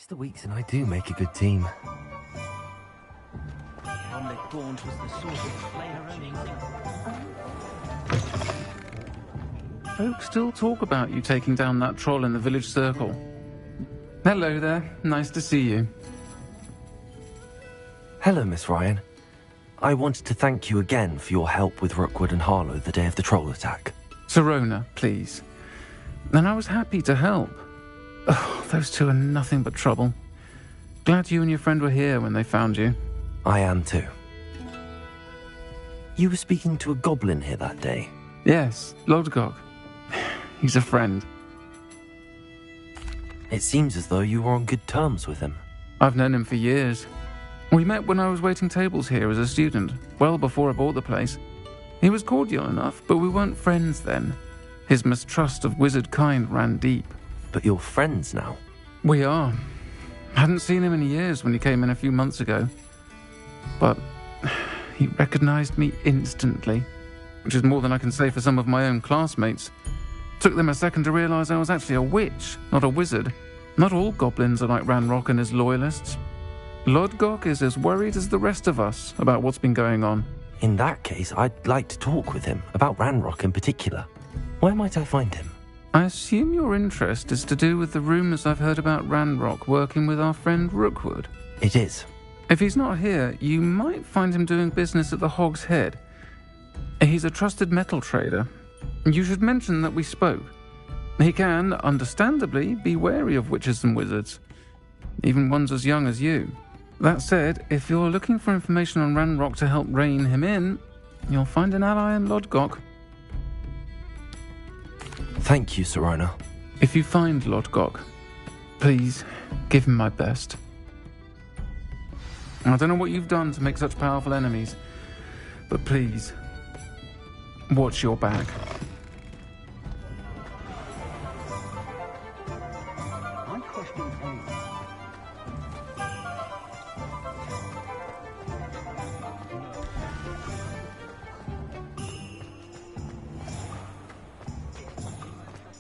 Mr. Weeks and I do make a good team. Omelette Gaunt was the sort of flavour. Folks still talk about you taking down that troll in the village circle. Hello there, nice to see you. Hello, Miss Ryan. I wanted to thank you again for your help with Rookwood and Harlow the day of the troll attack. Sirona, please. And I was happy to help. Oh, those two are nothing but trouble. Glad you and your friend were here when they found you. I am too. You were speaking to a goblin here that day? Yes, Lodgok. He's a friend. It seems as though you were on good terms with him. I've known him for years. We met when I was waiting tables here as a student, well before I bought the place. He was cordial enough, but we weren't friends then. His mistrust of wizard kind ran deep. But you're friends now? We are. Hadn't seen him in years when he came in a few months ago. But he recognized me instantly, which is more than I can say for some of my own classmates. Took them a second to realize I was actually a witch, not a wizard. Not all goblins are like Ranrock and his loyalists. Lodgok is as worried as the rest of us about what's been going on. In that case, I'd like to talk with him, about Ranrock in particular. Where might I find him? I assume your interest is to do with the rumors I've heard about Ranrock working with our friend Rookwood. It is. If he's not here, you might find him doing business at the Hog's Head. He's a trusted metal trader. You should mention that we spoke. He can, understandably, be wary of witches and wizards, even ones as young as you. That said, if you're looking for information on Ranrock to help rein him in, you'll find an ally in Lodgok. Thank you, Sirona. If you find Lodgok, please give him my best. I don't know what you've done to make such powerful enemies, but please, watch your back.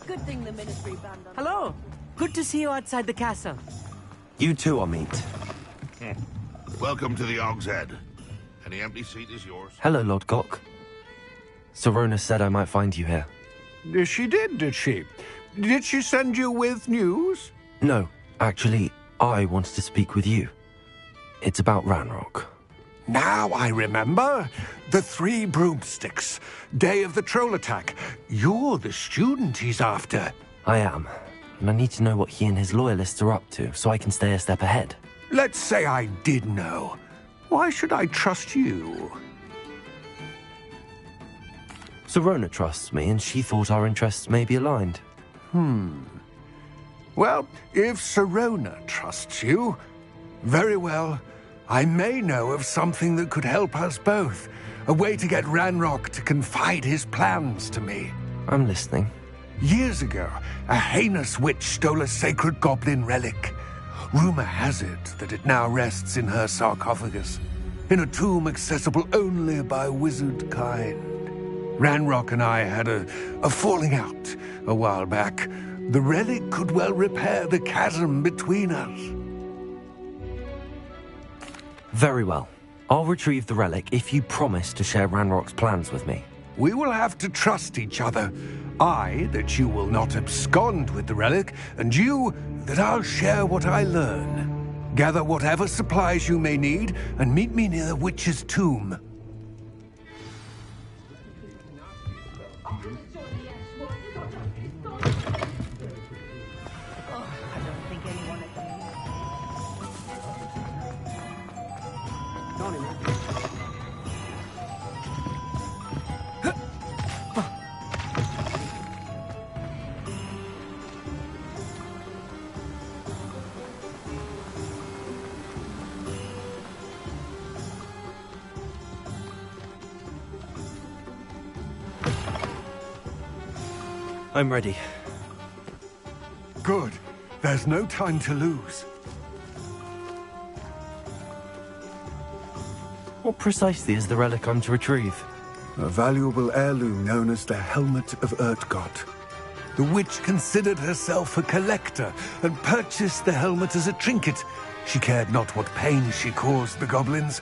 Good thing the ministry banned us. Hello. Good to see you outside the castle. You too, Amit. Welcome to the Hog's Head. Any empty seat is yours. Hello, Lodgok. Sirona said I might find you here. She did she? Did she send you with news? No, actually, I wanted to speak with you. It's about Ranrock. Now I remember. The 3 broomsticks. Day of the troll attack. You're the student he's after. I am, and I need to know what he and his loyalists are up to so I can stay a step ahead. Let's say I did know. Why should I trust you? Sirona trusts me, and she thought our interests may be aligned. Well, if Sirona trusts you, very well. I may know of something that could help us both. A way to get Ranrock to confide his plans to me. I'm listening. Years ago, a heinous witch stole a sacred goblin relic. Rumor has it that it now rests in her sarcophagus, in a tomb accessible only by wizard kind. Ranrock and I had a falling out a while back. The relic could well repair the chasm between us. Very well. I'll retrieve the relic if you promise to share Ranrock's plans with me. We will have to trust each other. I, that you will not abscond with the relic, and you, that I'll share what I learn. Gather whatever supplies you may need, and meet me near the witch's tomb. I'm ready. Good. There's no time to lose. What precisely is the relic I'm to retrieve? A valuable heirloom known as the Helmet of Urtgott. The witch considered herself a collector and purchased the helmet as a trinket. She cared not what pain she caused the goblins.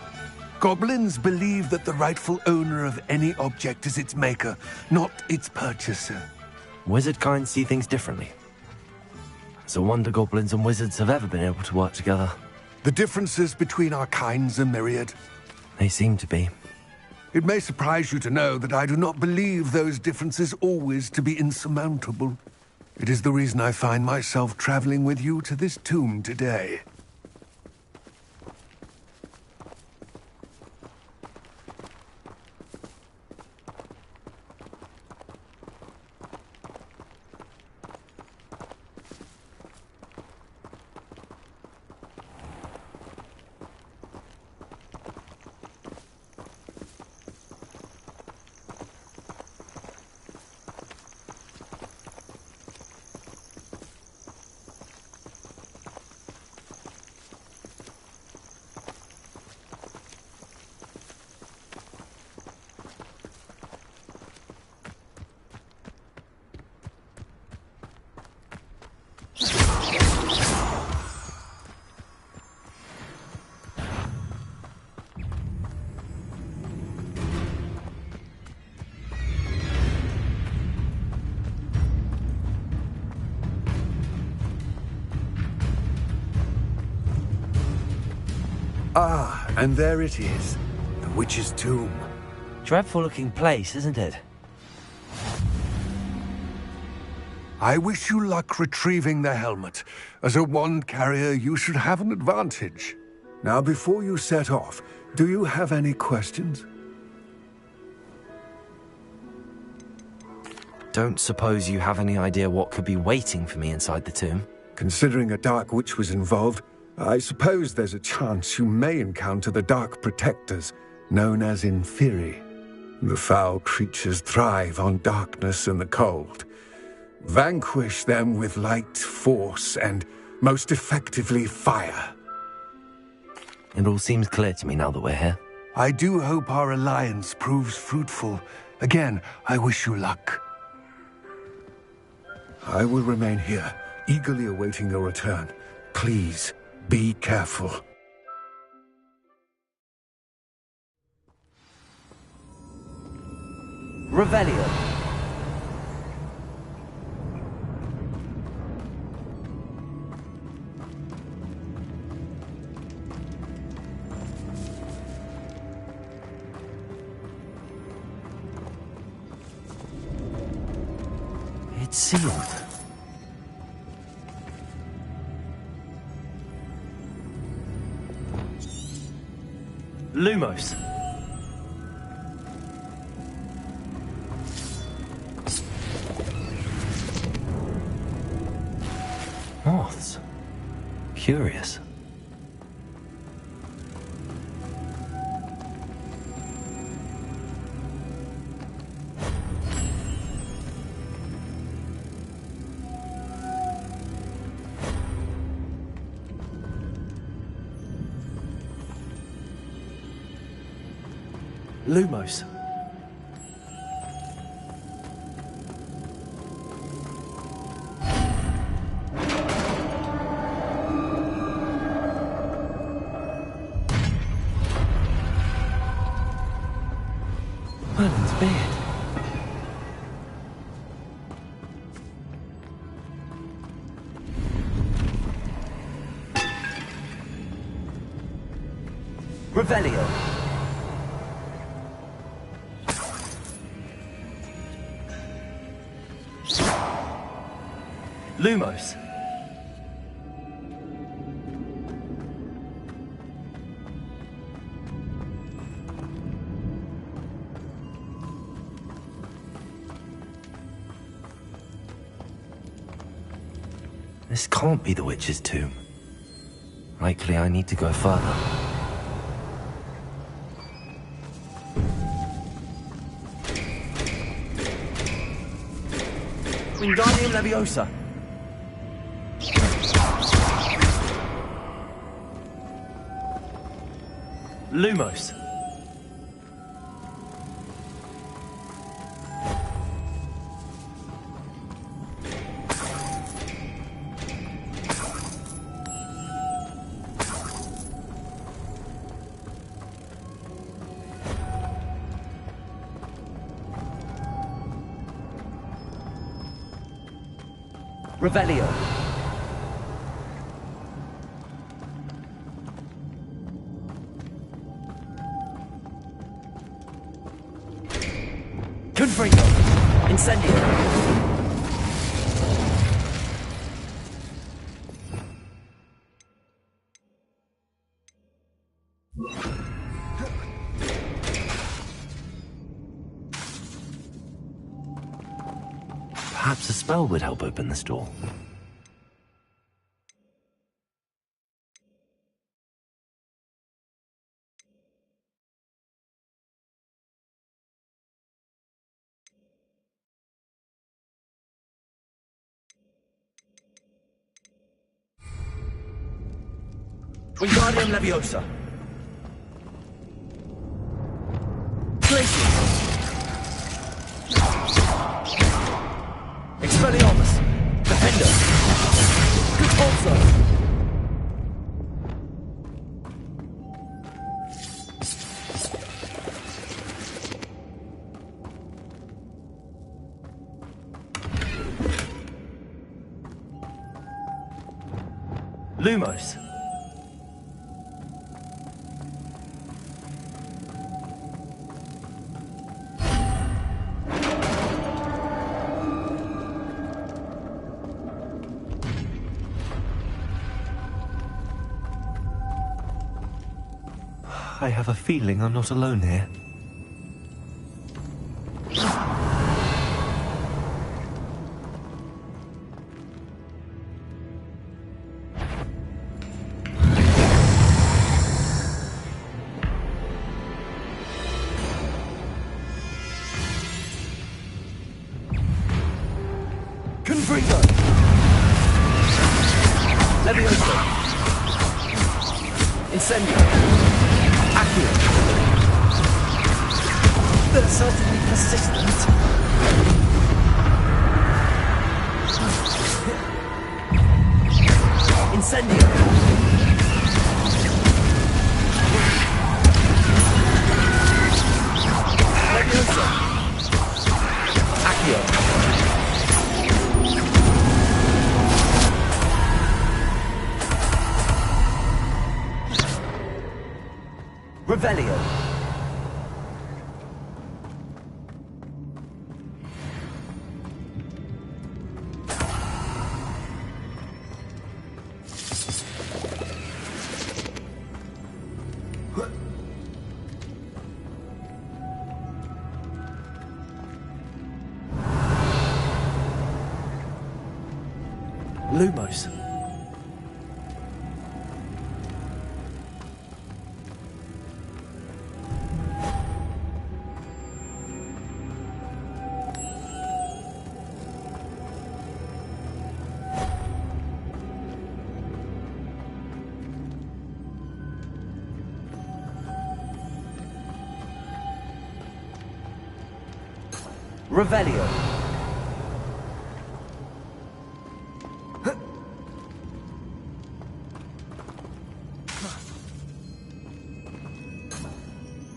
Goblins believe that the rightful owner of any object is its maker, not its purchaser. Wizard kind see things differently. It's a wonder goblins and wizards have ever been able to work together. The differences between our kinds are myriad. They seem to be. It may surprise you to know that I do not believe those differences always to be insurmountable. It is the reason I find myself traveling with you to this tomb today. Ah, and there it is. The witch's tomb. Dreadful looking place, isn't it? I wish you luck retrieving the helmet. As a wand carrier, you should have an advantage. Now, before you set off, do you have any questions? Don't suppose you have any idea what could be waiting for me inside the tomb? Considering a dark witch was involved, I suppose there's a chance you may encounter the Dark Protectors, known as Inferi. The foul creatures thrive on darkness and the cold. Vanquish them with light, force, and most effectively fire. It all seems clear to me now that we're here. I do hope our alliance proves fruitful. Again, I wish you luck. I will remain here, eagerly awaiting your return. Please, be careful. Revelio. It's sealed. Lumos. Moths. Curious. Lumos. Merlin's beard. Revelio. Lumos. This can't be the witch's tomb. Likely I need to go further. Wingardium Leviosa. Lumos. Revelio. Confringo. Incendio. Perhaps a spell would help open this door. Wingardium Leviosa. Glacius. Expelliarmus. Defender. Repulsor. Lumos. I have a feeling I'm not alone here. Confringo. Leviosa. Incendio. Accio. They're certainly persistent. Incendio. Leviosa. Accio. Revelio. Lumos. Revelio.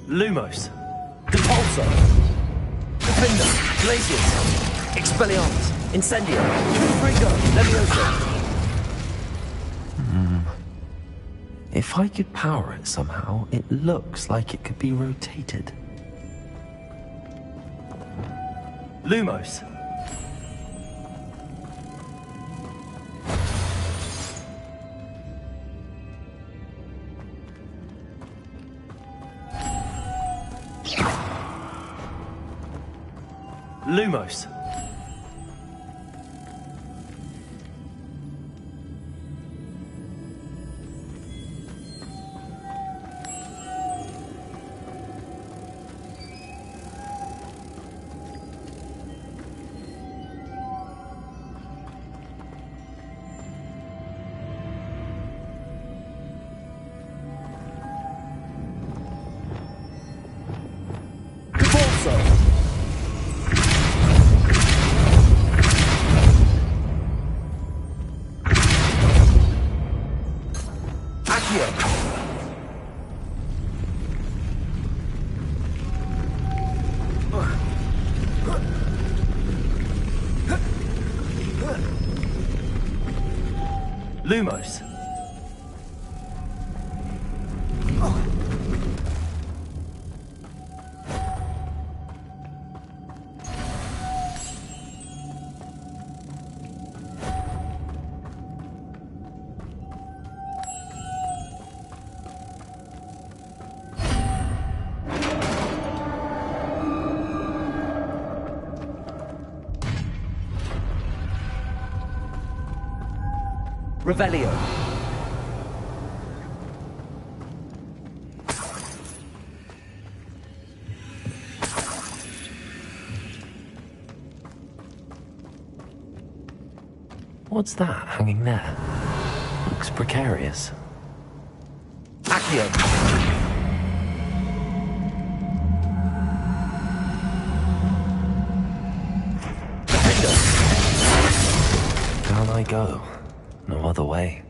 Lumos. Repulsor. Defender. Glacius. Expelliarmus. Incendio. Confringo. Leviosa. If I could power it somehow, it looks like it could be rotated. Lumos. Lumos. Lumos. Revelio. What's that hanging there? Looks precarious. Accio. Defender. Down I go. No other way.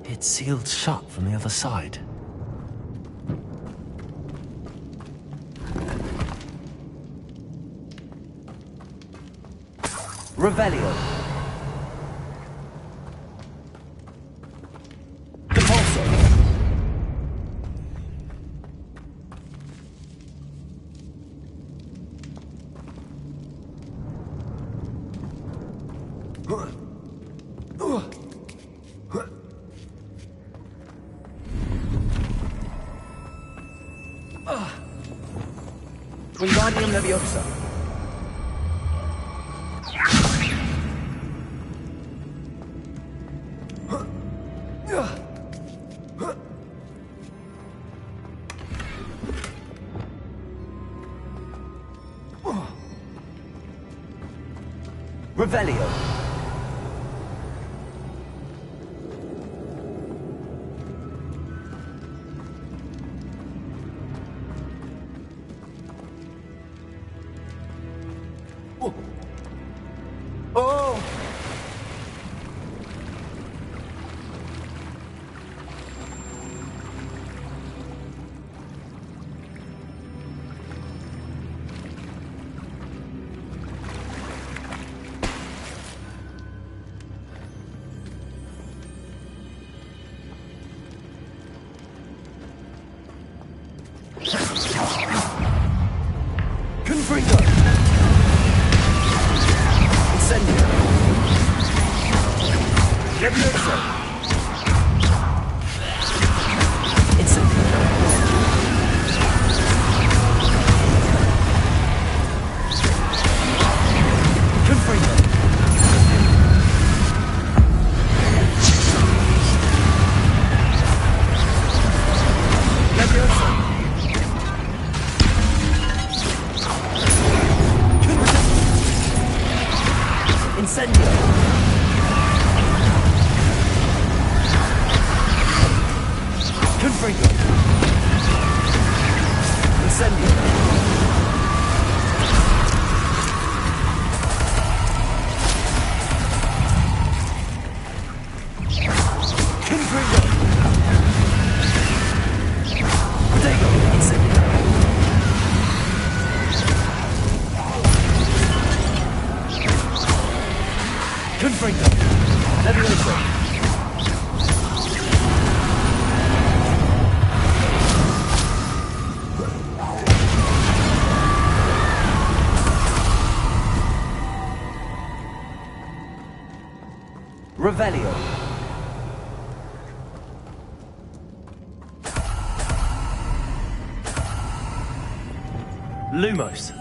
It's sealed shut from the other side. Revelio. Depulso. Wingardium Leviosa. Revelio. Oh! Confringo! Incendio! Levioso! Incendio! Confringo! Levioso! Incendio! Confringo! Incendio! Confringo! Protego! Incendio! Confringo! Levioso! Revelio. Lumos.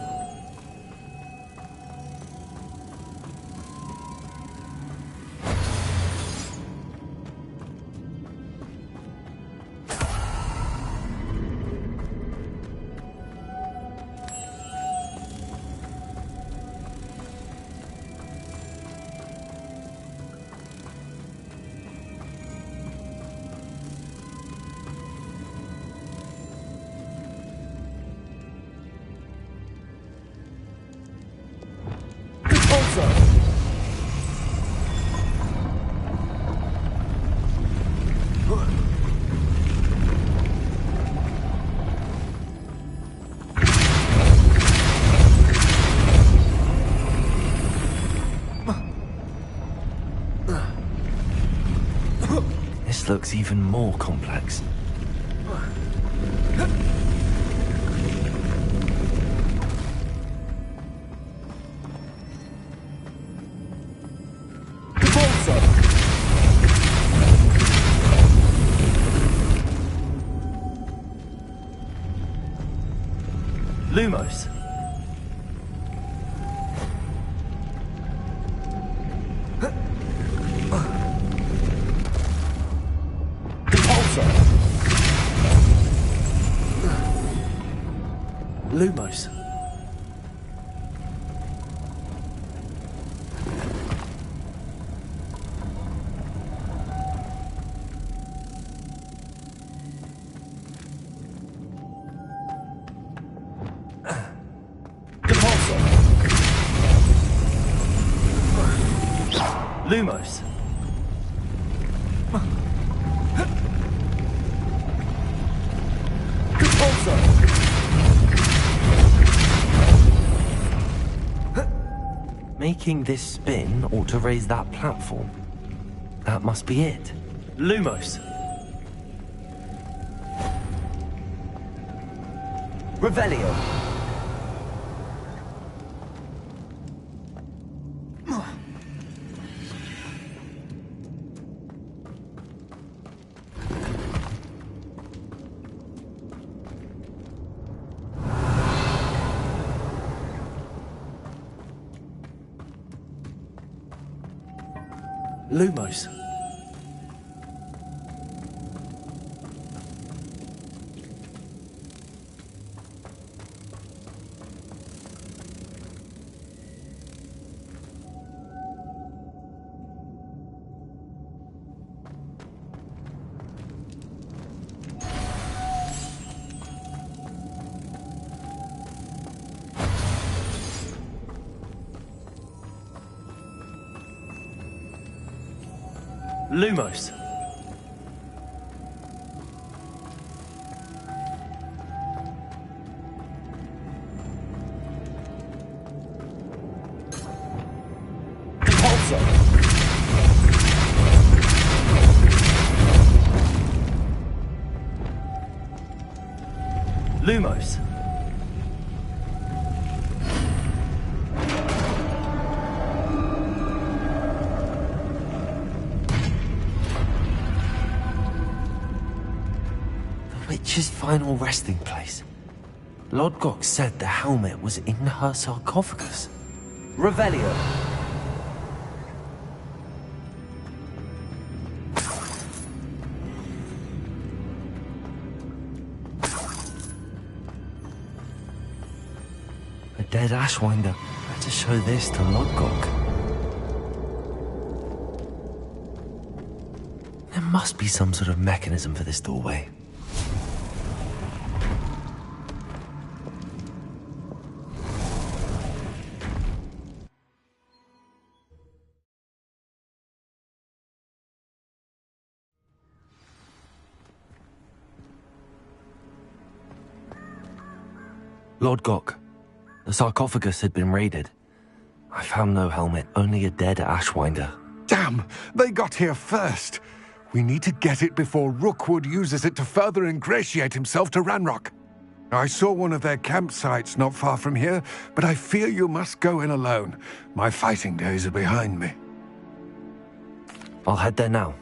This looks even more complex. Lumos. Lumos. Lumos. Making this spin ought to raise that platform. That must be it. Lumos. Revelio. Lumos. Lumos. Lumos. The witch's final resting place. Lodgok said the helmet was in her sarcophagus. Revelio. A dead Ashwinder. Better show this to Lodgok. There must be some sort of mechanism for this doorway. Lodgok, the sarcophagus had been raided. I found no helmet, only a dead Ashwinder. Damn! They got here first! We need to get it before Rookwood uses it to further ingratiate himself to Ranrock. I saw one of their campsites not far from here, but I fear you must go in alone. My fighting days are behind me. I'll head there now.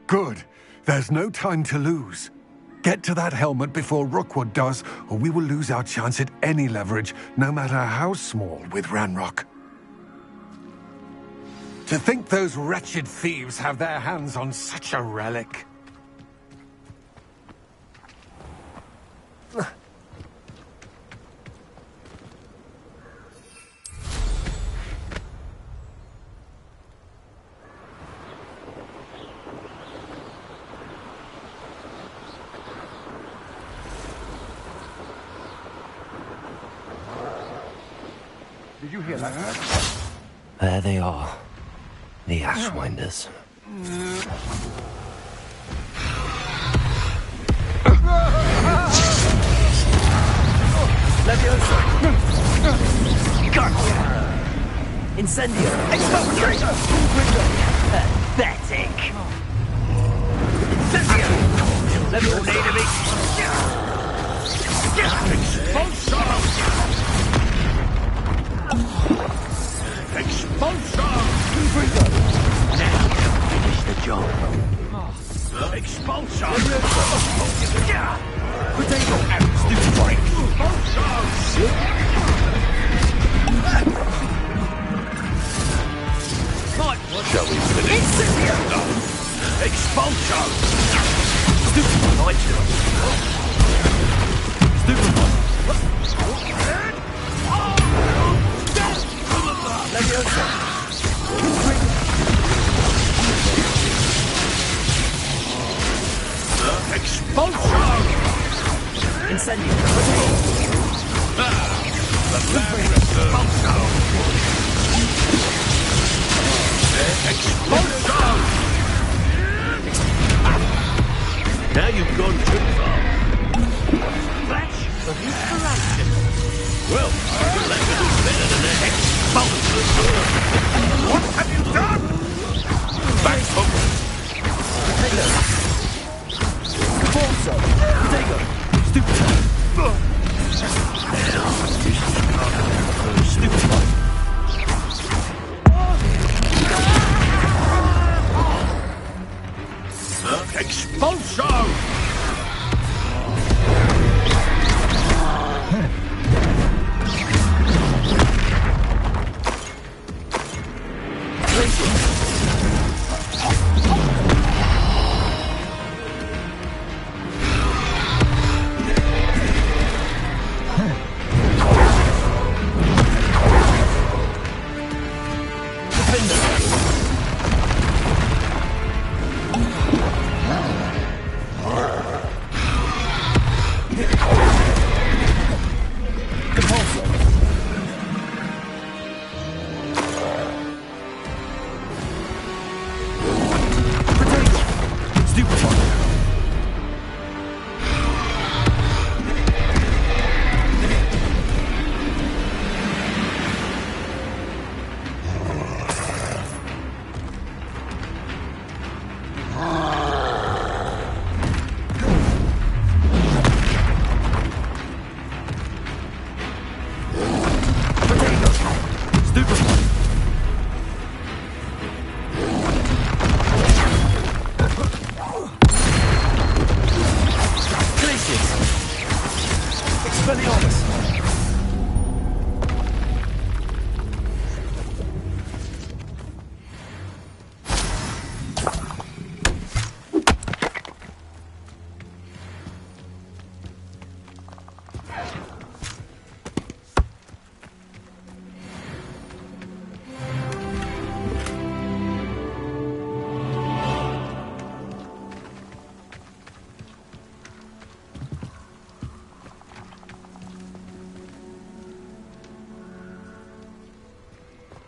Good. There's no time to lose. Get to that helmet before Rookwood does, or we will lose our chance at any leverage, no matter how small, with Ranrock. To think those wretched thieves have their hands on such a relic. Did you hear that? There they are. The Ashwinders. Leviosa. Gotcha. Incendio. Exfiltrate. Pathetic. Finish the job. Expulsion! Potato! Stupid break! Shall we finish? Expulsion! Stupid one, Stupid one. Expulsion! Incendio. Expulsion! Now you've gone too far. Flash of inspiration. Well, that was better than an expulsion. What have you done? Back hook. Caporso. Potato. Stupid one. Stupid one. Expulsion!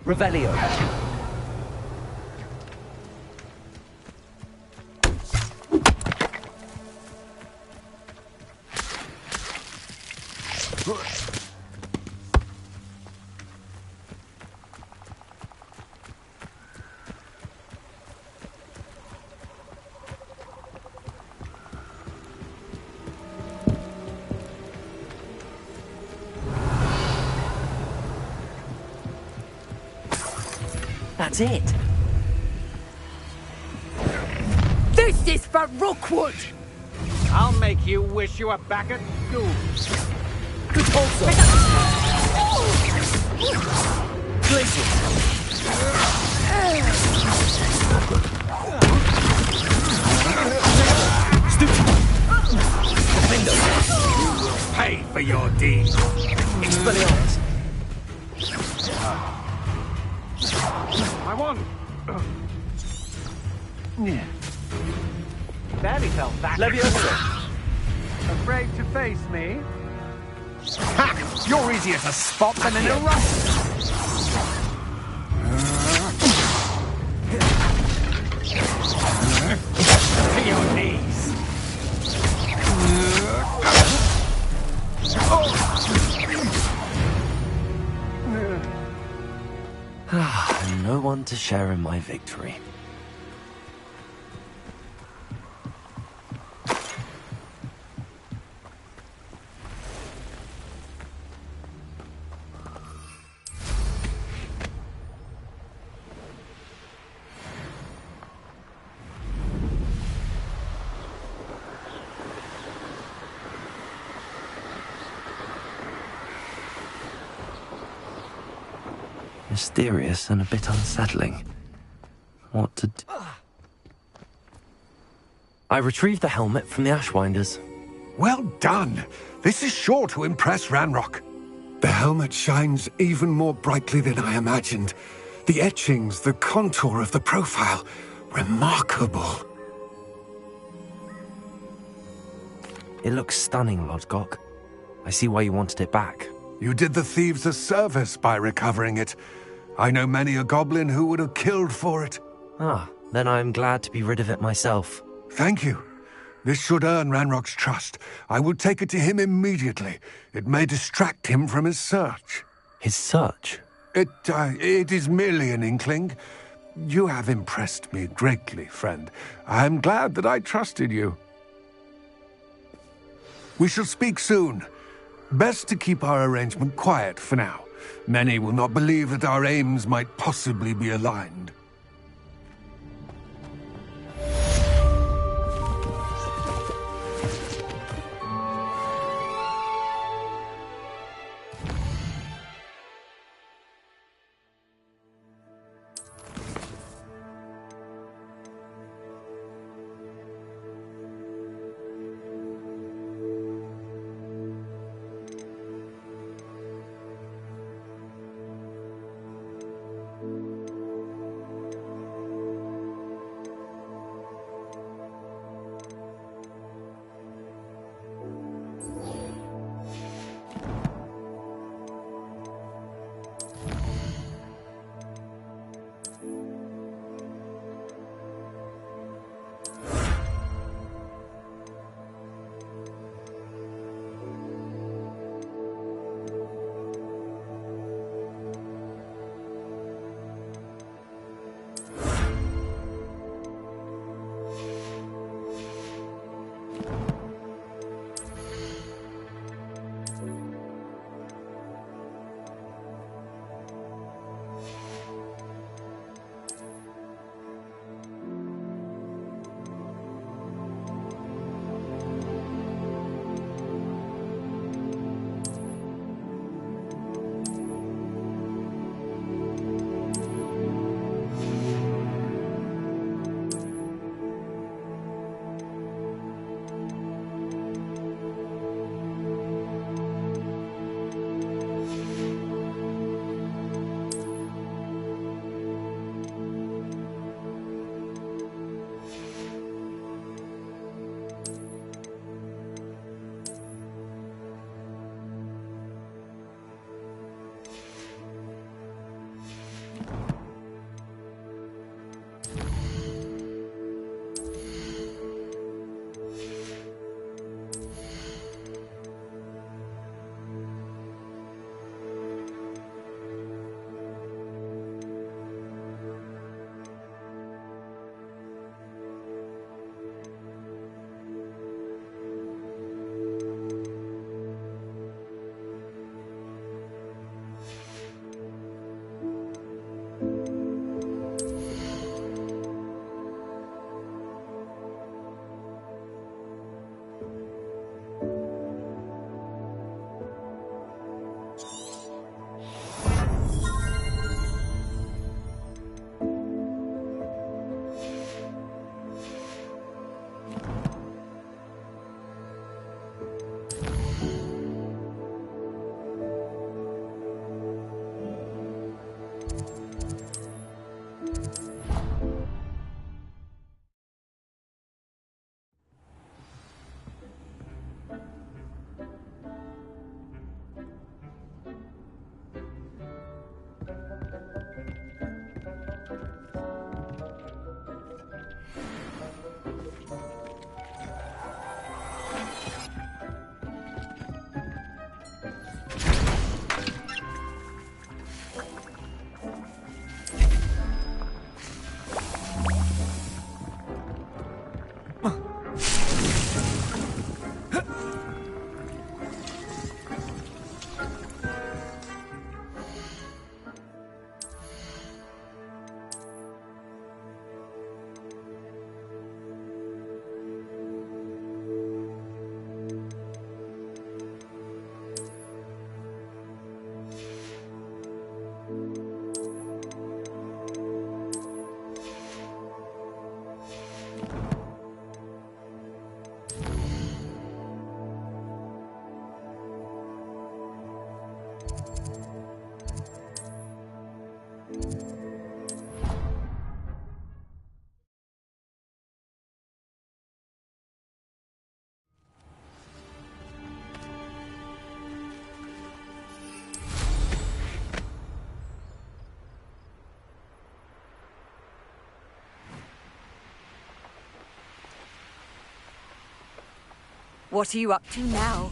Revelio. That's it. This is for Rookwood! I'll make you wish you were back at school. Good also. Glacier. Stupid. Defender. You will pay for your deeds. Expelliarmus. I won. Yeah. Barely felt that. Leviosa. Afraid to face me? Ha! You're easier to spot than an eruption. To your knees. And no one to share in my victory. Mysterious and a bit unsettling. What to do? I retrieved the helmet from the Ashwinders. Well done. This is sure to impress Ranrock. The helmet shines even more brightly than I imagined. The etchings, the contour of the profile. Remarkable. It looks stunning, Lodgok. I see why you wanted it back. You did the thieves a service by recovering it. I know many a goblin who would have killed for it. Ah, then I'm glad to be rid of it myself. Thank you. This should earn Ranrock's trust. I will take it to him immediately. It may distract him from his search. His search? It is merely an inkling. You have impressed me greatly, friend. I am glad that I trusted you. We shall speak soon. Best to keep our arrangement quiet for now. Many will not believe that our aims might possibly be aligned. What are you up to now?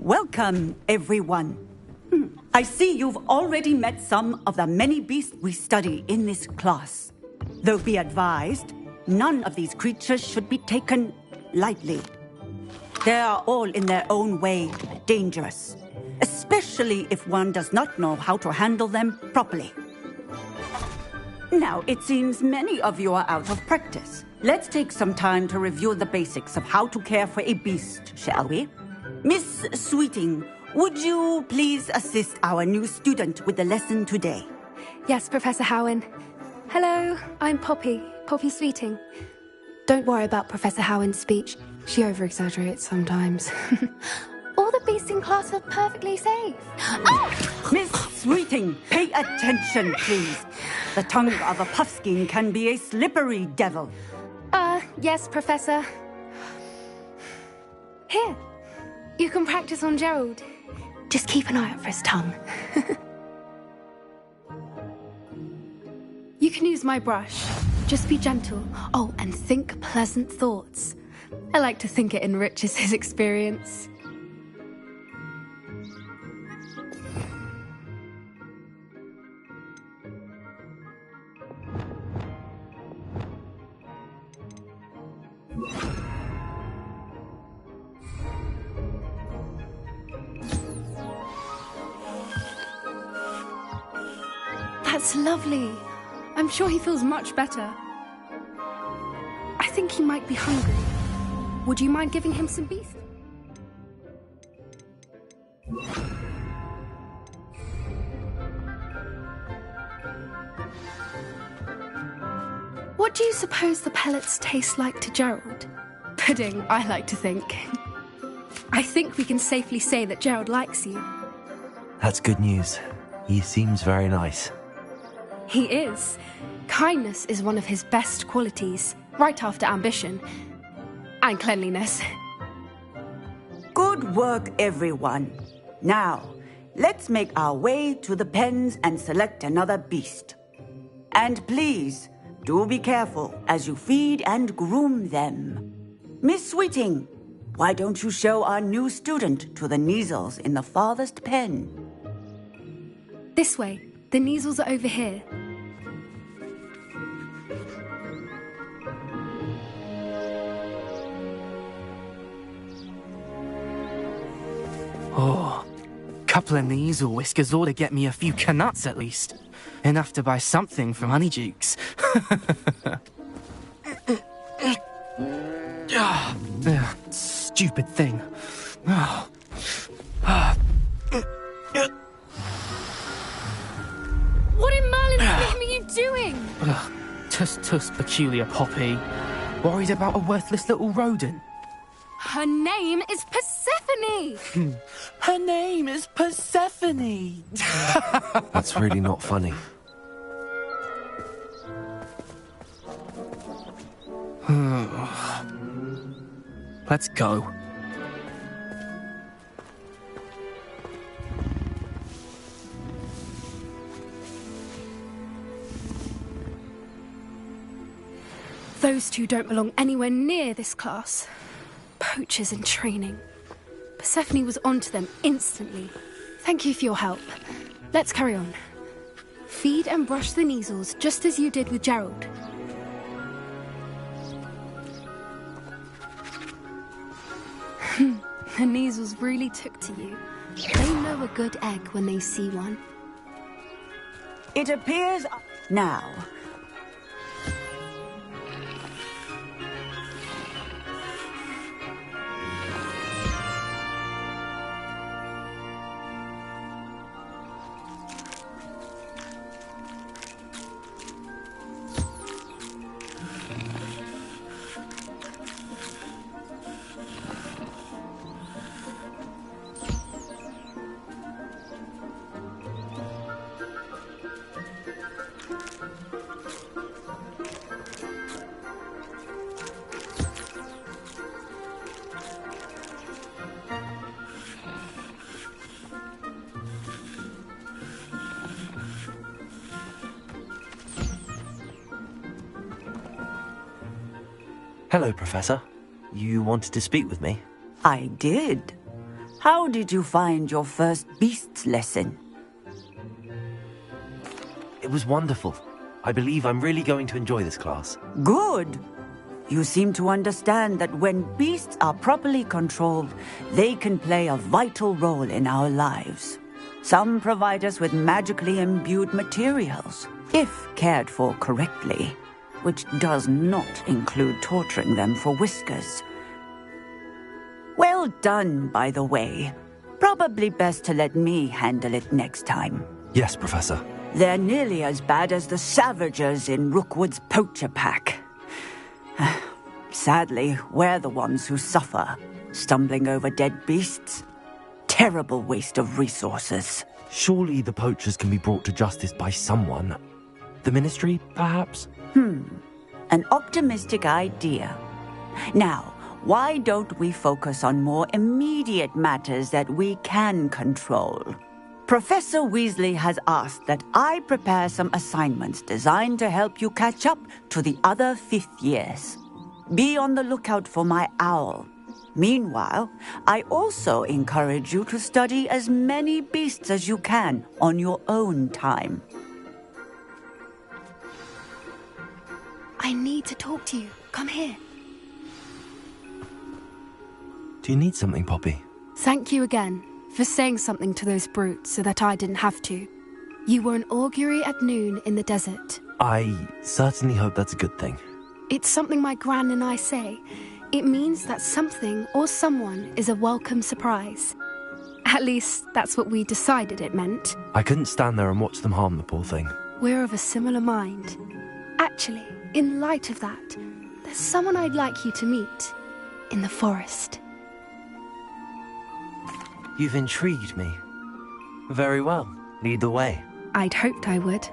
Welcome, everyone. I see you've already met some of the many beasts we study in this class. Though be advised, none of these creatures should be taken lightly. They are all in their own way dangerous, especially if one does not know how to handle them properly. Now, it seems many of you are out of practice. Let's take some time to review the basics of how to care for a beast, shall we? Miss Sweeting, would you please assist our new student with the lesson today? Yes, Professor Howen. Hello, I'm Poppy Sweeting. Don't worry about Professor Howen's speech. She over-exaggerates sometimes. All the beasts in class are perfectly safe. Oh! Miss Sweeting, pay attention, please. The tongue of a puffskein can be a slippery devil. Yes, Professor. Here, you can practice on Gerald. Just keep an eye out for his tongue. You can use my brush. Just be gentle. Oh, and think pleasant thoughts. I like to think it enriches his experience. That's lovely. I'm sure he feels much better. I think he might be hungry. Would you mind giving him some beef? What do you suppose the pellets taste like to Gerald? Pudding, I like to think. I think we can safely say that Gerald likes you. That's good news. He seems very nice. He is. Kindness is one of his best qualities, right after ambition. And cleanliness. Good work, everyone. Now, let's make our way to the pens and select another beast. And please, do be careful as you feed and groom them. Miss Sweeting, why don't you show our new student to the Kneazles in the farthest pen? This way. The Kneazles are over here. Oh, couple of Kneazle whiskers ought to get me a few canuts at least. Enough to buy something from Honeydukes. Stupid thing. What in Merlin's name are you doing? Tuss, peculiar Poppy. Worried about a worthless little rodent. Her name is Persephone! Her name is Persephone! That's really not funny. Let's go. Those two don't belong anywhere near this class. Poachers in training. Persephone was onto them instantly. Thank you for your help. Let's carry on. Feed and brush the Kneazles just as you did with Gerald. The Kneazles really took to you. They know a good egg when they see one. It appears now. Hello, Professor. You wanted to speak with me? I did. How did you find your first beasts lesson? It was wonderful. I believe I'm really going to enjoy this class. Good. You seem to understand that when beasts are properly controlled, they can play a vital role in our lives. Some provide us with magically imbued materials, if cared for correctly, which does not include torturing them for whiskers. Well done, by the way. Probably best to let me handle it next time. Yes, Professor. They're nearly as bad as the Savagers in Rookwood's poacher pack. Sadly, we're the ones who suffer, stumbling over dead beasts. Terrible waste of resources. Surely the poachers can be brought to justice by someone. The Ministry, perhaps? An optimistic idea. Now, why don't we focus on more immediate matters that we can control? Professor Weasley has asked that I prepare some assignments designed to help you catch up to the other fifth years. Be on the lookout for my owl. Meanwhile, I also encourage you to study as many beasts as you can on your own time. I need to talk to you. Come here. Do you need something, Poppy? Thank you again for saying something to those brutes so that I didn't have to. You were an augury at noon in the desert. I certainly hope that's a good thing. It's something my gran and I say. It means that something or someone is a welcome surprise. At least, that's what we decided it meant. I couldn't stand there and watch them harm the poor thing. We're of a similar mind. Actually, in light of that, there's someone I'd like you to meet in the forest. You've intrigued me. Very well. Lead the way. I'd hoped I would.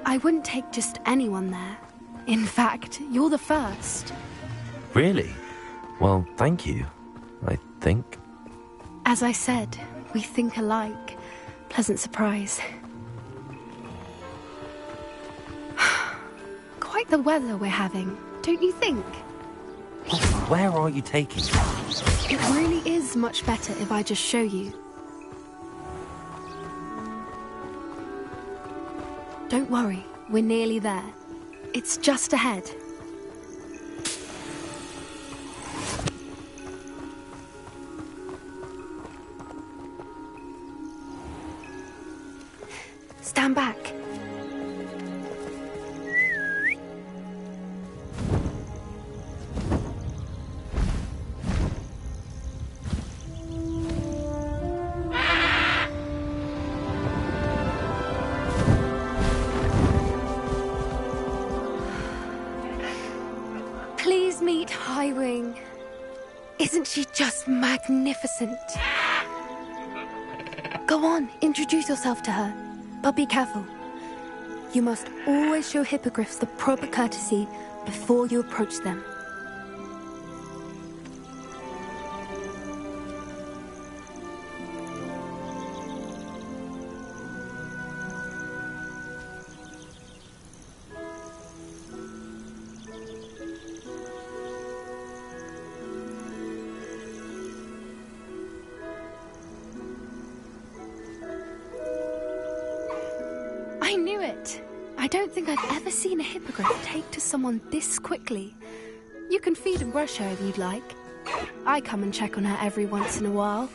I wouldn't take just anyone there. In fact, you're the first. Really? Well, thank you, I think. As I said, we think alike. Pleasant surprise. Quite the weather we're having, don't you think? Where are you taking me? It really is much better if I just show you. Don't worry, we're nearly there. It's just ahead. Stand back. Please meet Highwing. Isn't she just magnificent? Go on, introduce yourself to her. But be careful. You must always show hippogriffs the proper courtesy before you approach them. I knew it! I don't think I've ever seen a hippogriff take to someone this quickly. You can feed and brush her if you'd like. I come and check on her every once in a while.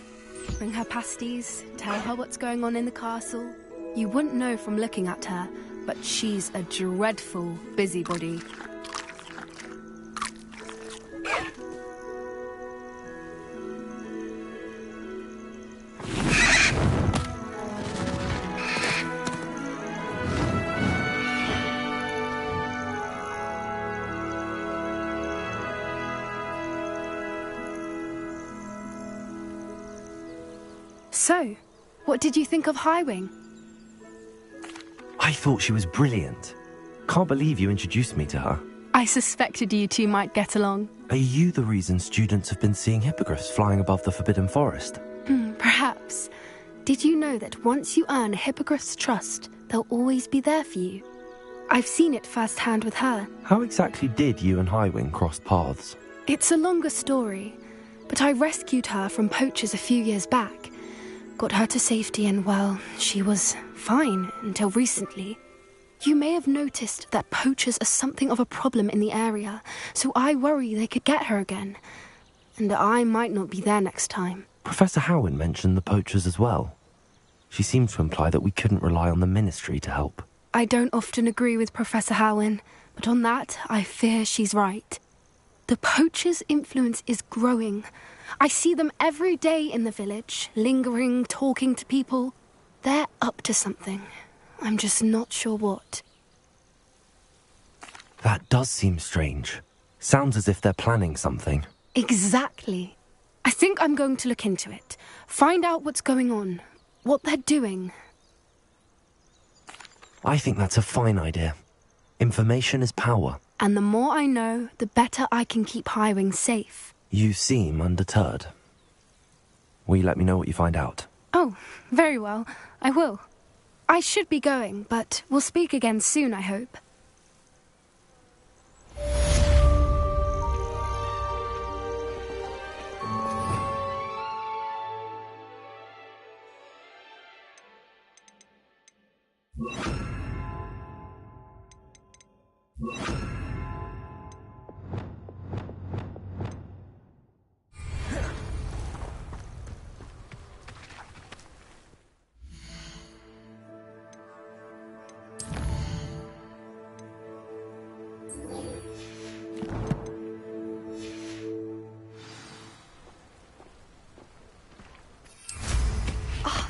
Bring her pasties, tell her what's going on in the castle. You wouldn't know from looking at her, but she's a dreadful busybody. So, what did you think of Highwing? I thought she was brilliant. Can't believe you introduced me to her. I suspected you two might get along. Are you the reason students have been seeing hippogriffs flying above the Forbidden Forest? Perhaps. Did you know that once you earn a hippogriff's trust, they'll always be there for you. I've seen it firsthand with her. How exactly did you and Highwing cross paths? It's a longer story, but I rescued her from poachers a few years back. Got her to safety and, well, she was fine until recently. You may have noticed that poachers are something of a problem in the area, so I worry they could get her again. And I might not be there next time. Professor Howin mentioned the poachers as well. She seemed to imply that we couldn't rely on the Ministry to help. I don't often agree with Professor Howin, but on that, I fear she's right. The poachers' influence is growing. I see them every day in the village, lingering, talking to people. They're up to something. I'm just not sure what. That does seem strange. Sounds as if they're planning something. Exactly. I think I'm going to look into it. Find out what's going on, what they're doing. I think that's a fine idea. Information is power. And the more I know, the better I can keep Highwing safe. You seem undeterred. Will you let me know what you find out? Oh, very well. I will. I should be going, but we'll speak again soon, I hope.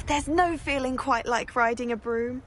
There's no feeling quite like riding a broom.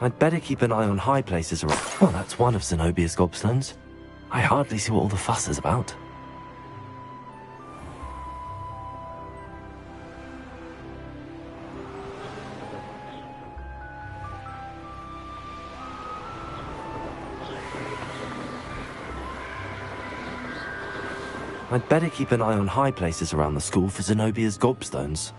I'd better keep an eye on high places around. Well, that's one of Zenobia's gobstones. I hardly see what all the fuss is about. I'd better keep an eye on high places around the school for Zenobia's gobstones.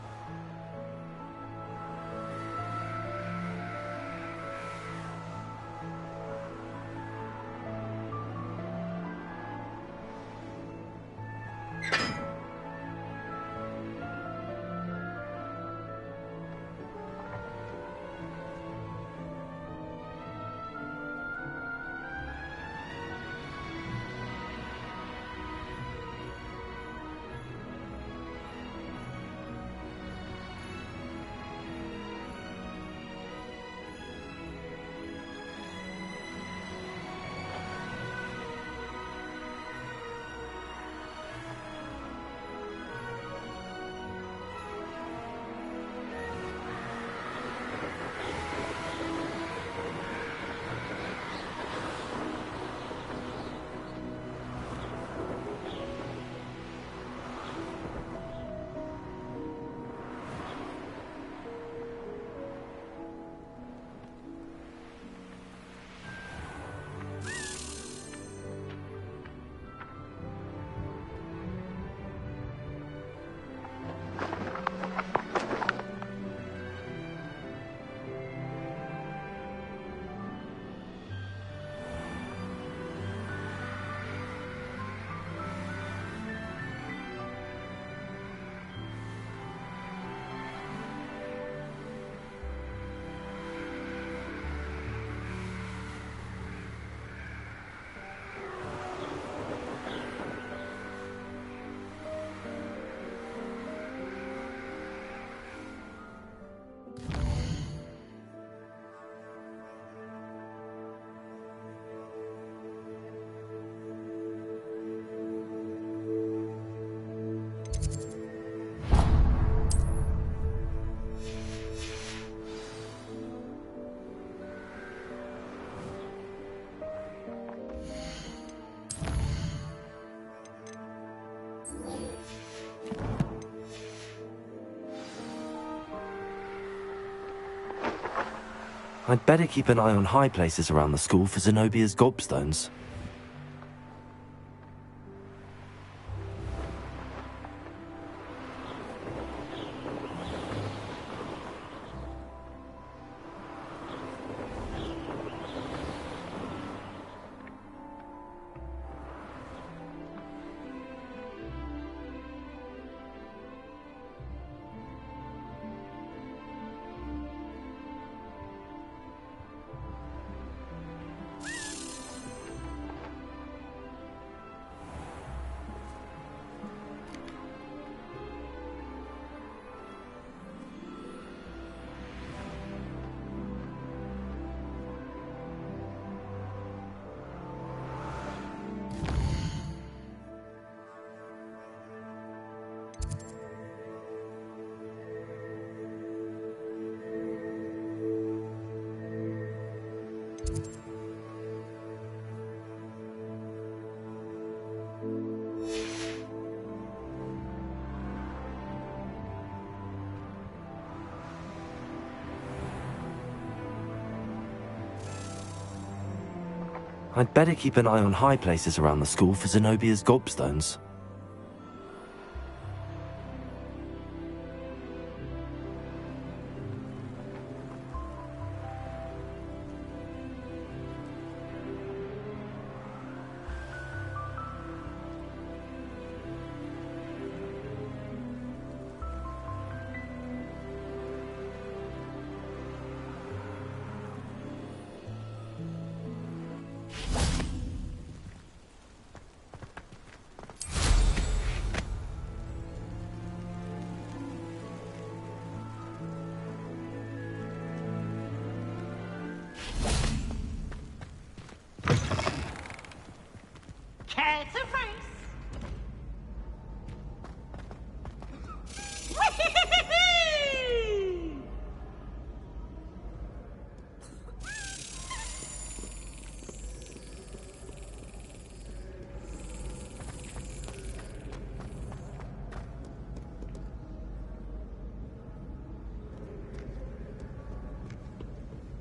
I'd better keep an eye on high places around the school for Zenobia's gobstones. I'd better keep an eye on high places around the school for Zenobia's gobstones.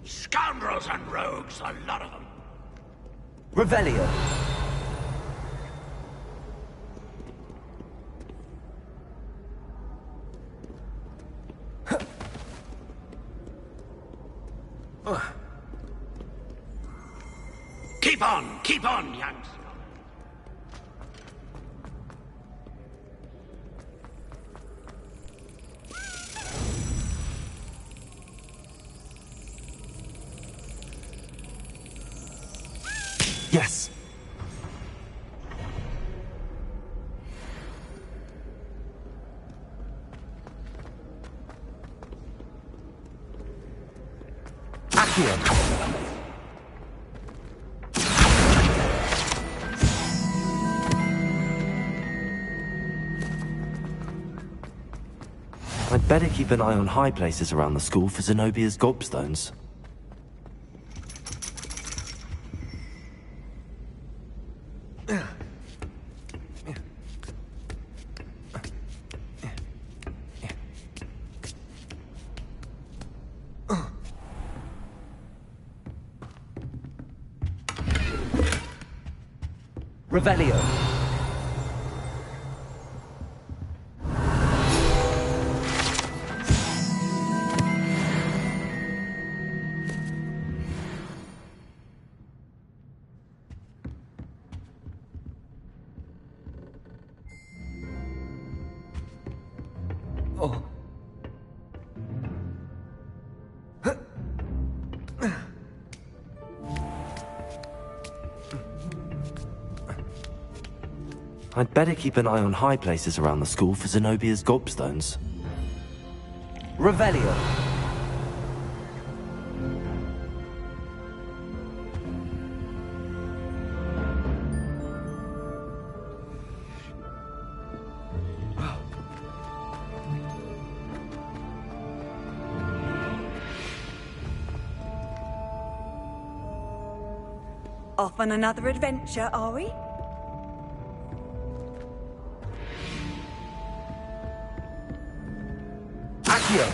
Scoundrels and rogues, a lot of them. Revelio. Keep on, youngs. Yes! Accio. I'd better keep an eye on high places around the school for Zenobia's gobstones. Revelio. Oh. I'd better keep an eye on high places around the school for Zenobia's gobstones. Revelio. Off on another adventure, are we? Accio.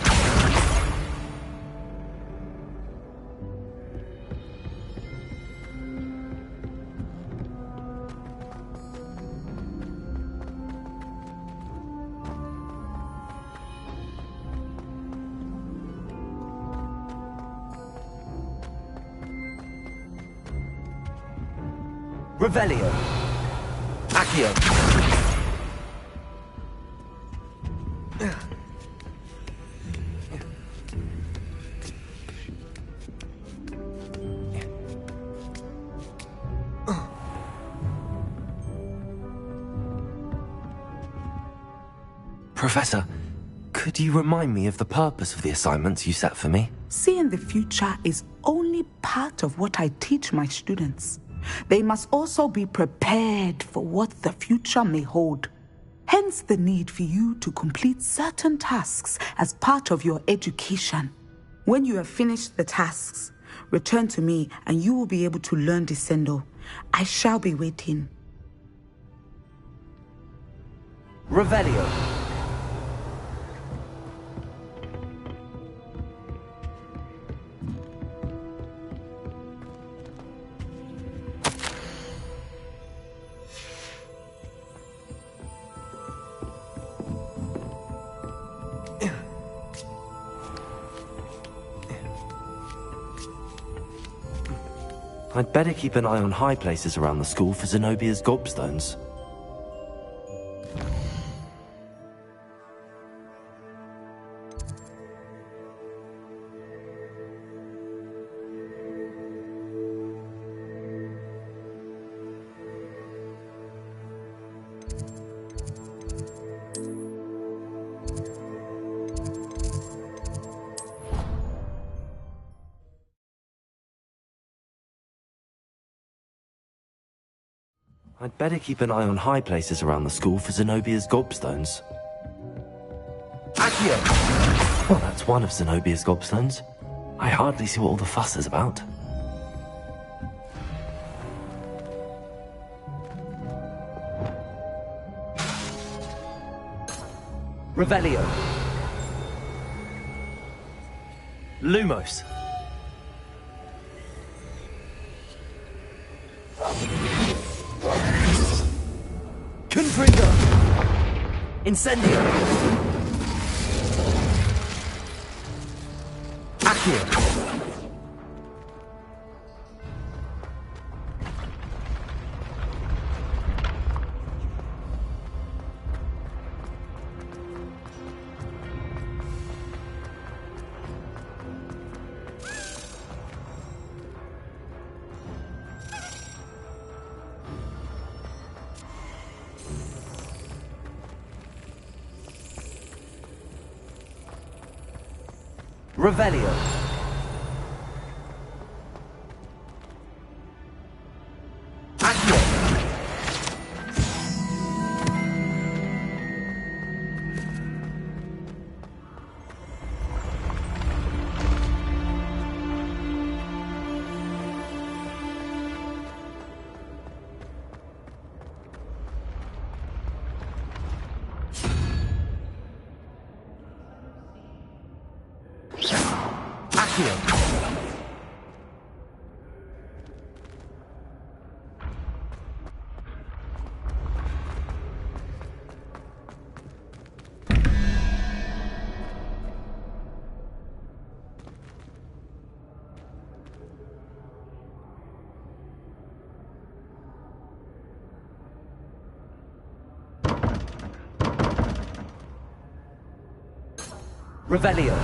Revelio. Accio. Professor, could you remind me of the purpose of the assignments you set for me? Seeing the future is only part of what I teach my students. They must also be prepared for what the future may hold. Hence the need for you to complete certain tasks as part of your education. When you have finished the tasks, return to me and you will be able to learn Descendo. I shall be waiting. Revelio. I'd better keep an eye on high places around the school for Zenobia's gobstones. I'd better keep an eye on high places around the school for Zenobia's gobstones. Accio! Well, that's one of Zenobia's gobstones. I hardly see what all the fuss is about. Revelio. Lumos. Confringo. Incendio. Accio. Revelio. Accio. Revelio.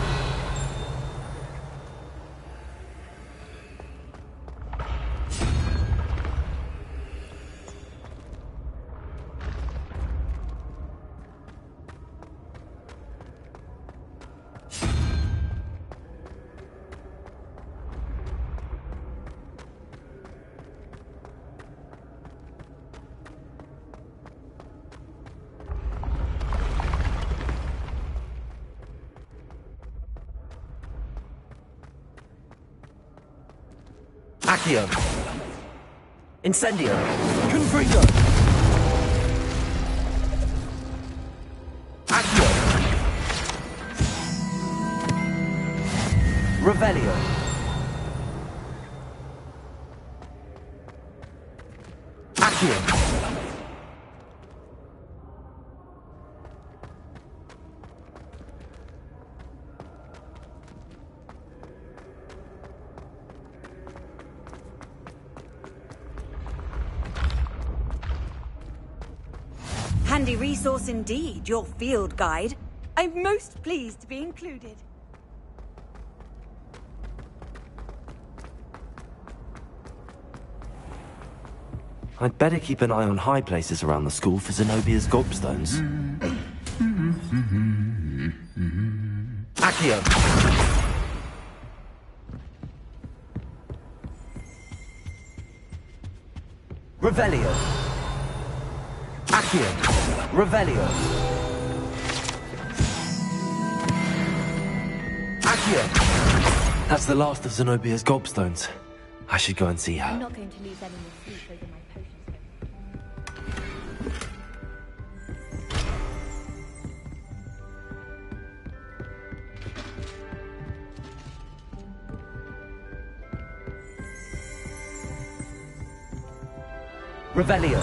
Accio. Incendio. Confringo. Accio. Revelio. Accio. handy resource indeed, your field guide. I'm most pleased to be included. I'd better keep an eye on high places around the school for Zenobia's gobstones. Accio. Revelio. Accio. Revelio. Accio. That's the last of Zenobia's gobstones. I should go and see her. I'm not going to lose any more sleep over my potions. Revelio.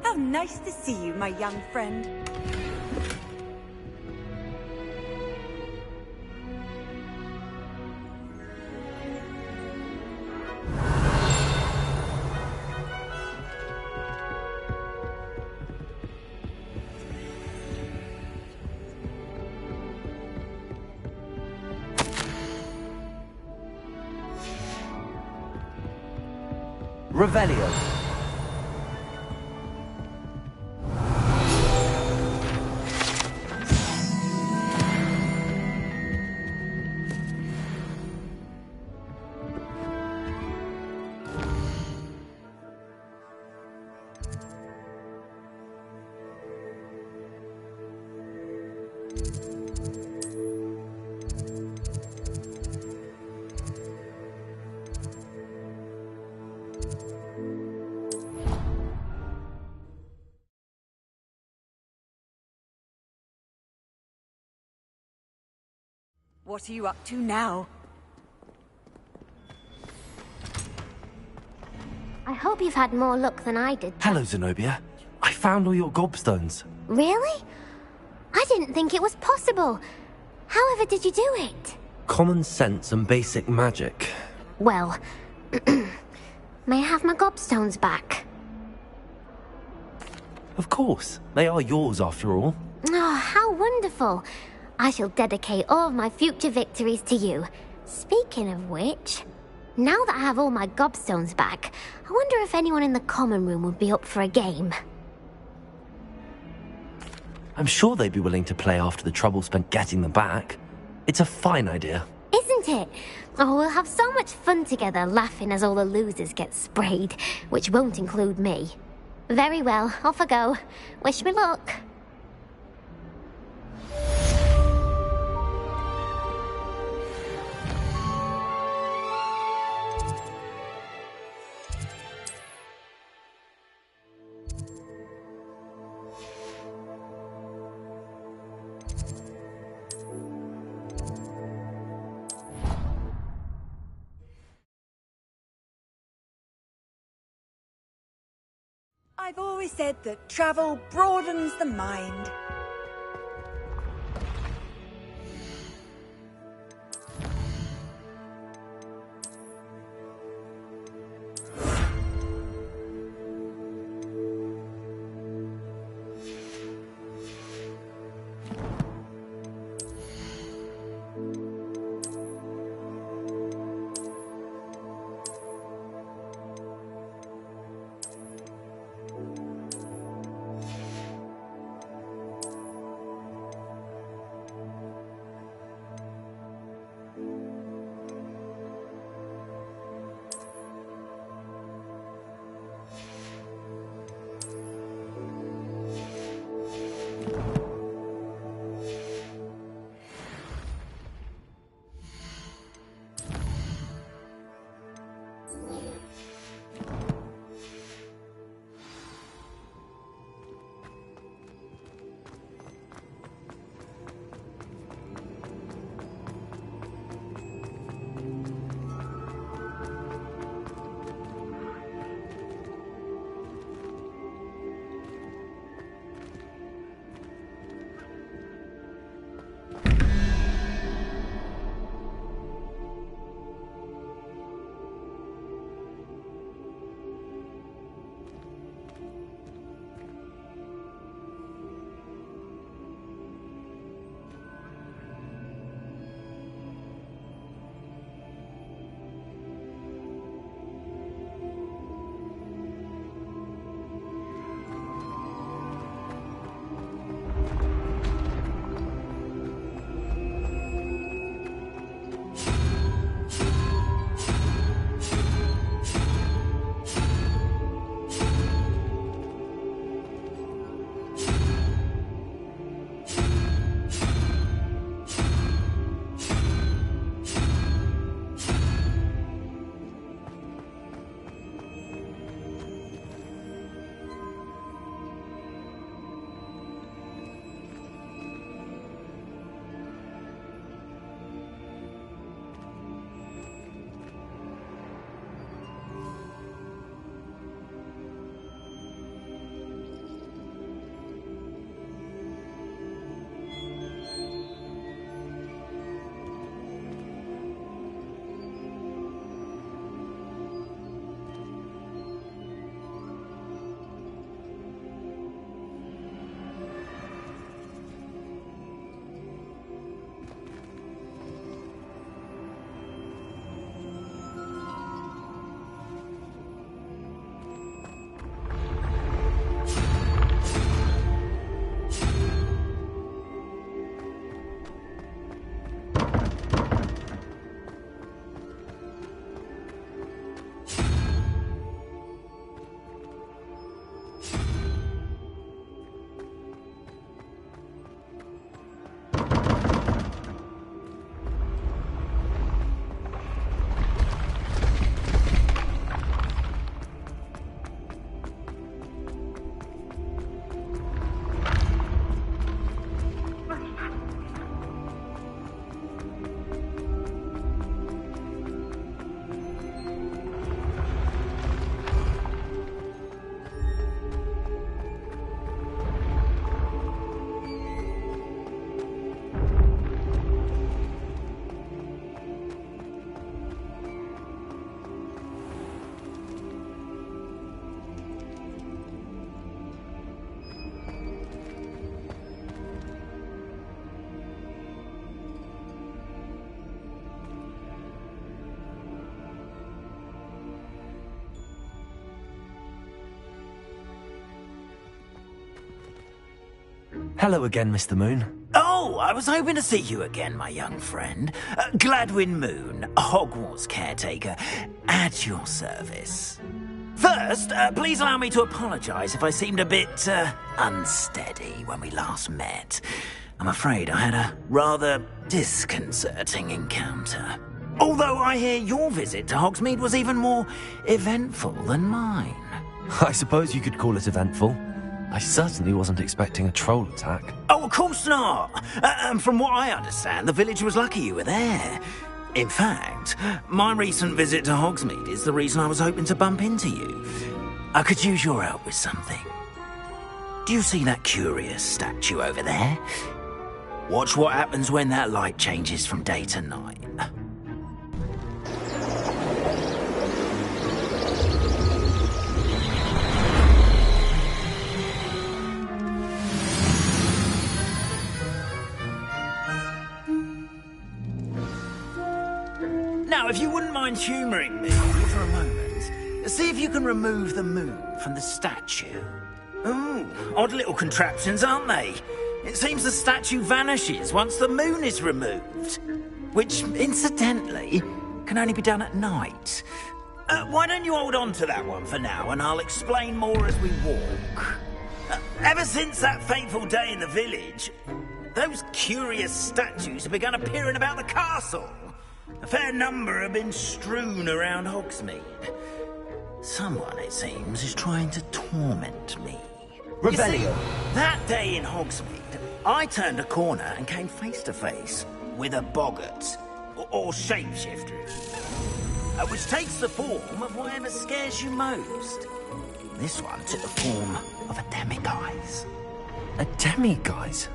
How nice to see you, my young friend. Revelio. What are you up to now? I hope you've had more luck than I did. Hello, Zenobia. I found all your gobstones. Really? I didn't think it was possible. However did you do it? Common sense and basic magic. Well, may I have my gobstones back? Of course. They are yours after all. Oh, how wonderful. I shall dedicate all of my future victories to you. Speaking of which, now that I have all my gobstones back, I wonder if anyone in the common room would be up for a game. I'm sure they'd be willing to play after the trouble spent getting them back. It's a fine idea. Isn't it? Oh, we'll have so much fun together, laughing as all the losers get sprayed, which won't include me. Very well, off I go. Wish me luck. I've always said that travel broadens the mind. Hello again, Mr. Moon. Oh, I was hoping to see you again, my young friend. Gladwin Moon, Hogwarts caretaker, at your service. First, please allow me to apologise if I seemed a bit unsteady when we last met. I'm afraid I had a rather disconcerting encounter. Although I hear your visit to Hogsmeade was even more eventful than mine. I suppose you could call it eventful. I certainly wasn't expecting a troll attack. Oh, of course not. And from what I understand, the village was lucky you were there. In fact, my recent visit to Hogsmeade is the reason I was hoping to bump into you. I could use your help with something. Do you see that curious statue over there? Watch what happens when that light changes from day to night. Now, if you wouldn't mind humouring me for a moment, see if you can remove the moon from the statue. Ooh, odd little contraptions, aren't they? It seems the statue vanishes once the moon is removed. Which, incidentally, can only be done at night. Why don't you hold on to that one for now, and I'll explain more as we walk. Ever since that fateful day in the village, those curious statues have begun appearing about the castle. A fair number have been strewn around Hogsmeade. Someone, it seems, is trying to torment me. Revelio. That day in Hogsmeade, I turned a corner and came face to face with a boggart, or shapeshifter, which takes the form of whatever scares you most. This one took the form of a demiguise. A demiguise?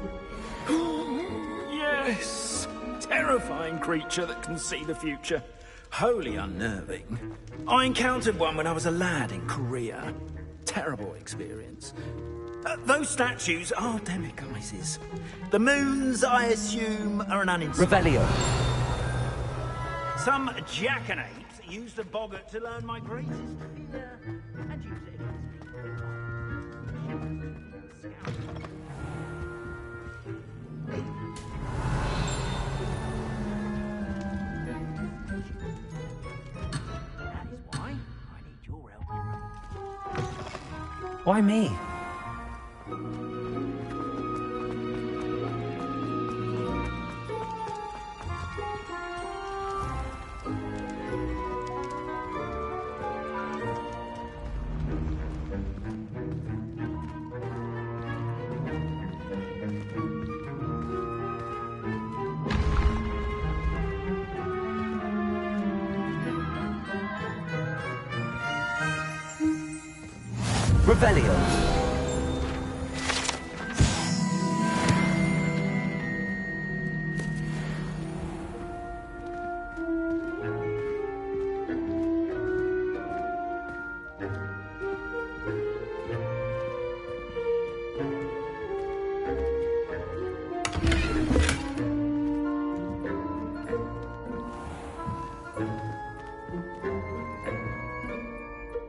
Yes! Terrifying creature that can see the future. Wholly unnerving. I encountered one when I was a lad in Korea. Terrible experience. Those statues are demiguises. The moons, I assume, are an uninspired. Revelio. Some jackanapes used a boggart to learn my greatest fear and use it against me. That is why I need your help. Why me? Revelio.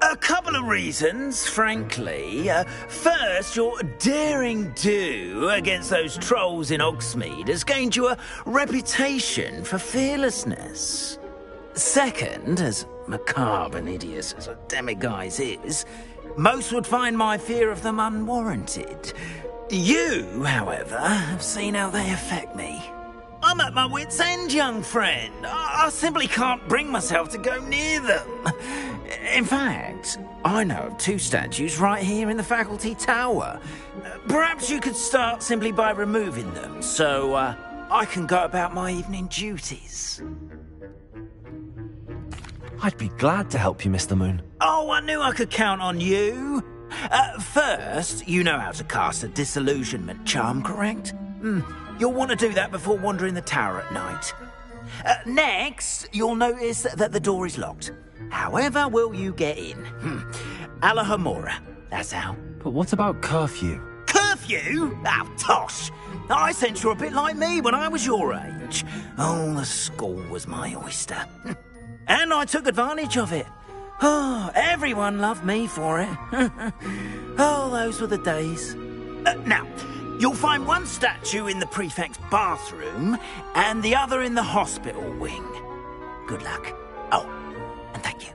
A couple of reasons, frankly. First, your daring do against those trolls in Hogsmeade has gained you a reputation for fearlessness. Second, as macabre and hideous as a demiguise is, most would find my fear of them unwarranted. You, however, have seen how they affect me. I'm at my wit's end, young friend. I simply can't bring myself to go near them. In fact, I know of two statues right here in the faculty tower. Perhaps you could start simply by removing them, so I can go about my evening duties. I'd be glad to help you, Mr. Moon. Oh, I knew I could count on you. First, you know how to cast a disillusionment charm, correct? You'll want to do that before wandering the tower at night. Next, you'll notice that the door is locked. However will you get in? Alahamora, that's how. But what about curfew? Curfew? Oh, tosh! I sense you're a bit like me when I was your age. Oh, the school was my oyster. And I took advantage of it. Oh, everyone loved me for it. Oh, those were the days. Now, You'll find one statue in the prefect's bathroom and the other in the hospital wing. Good luck. Oh, and thank you.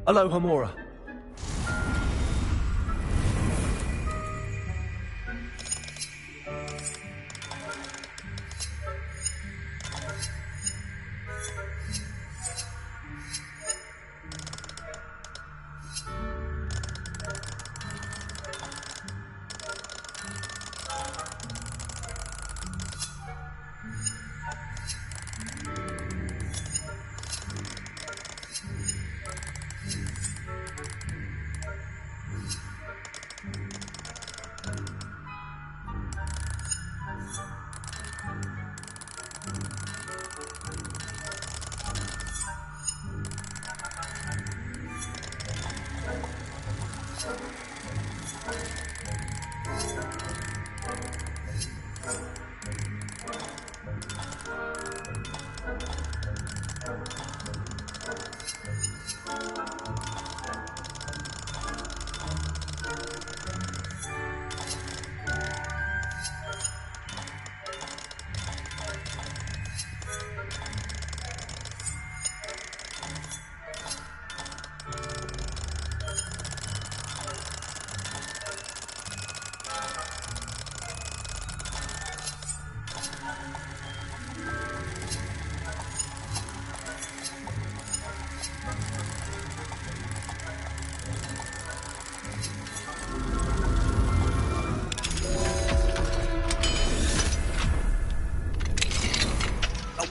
Hello, Homura.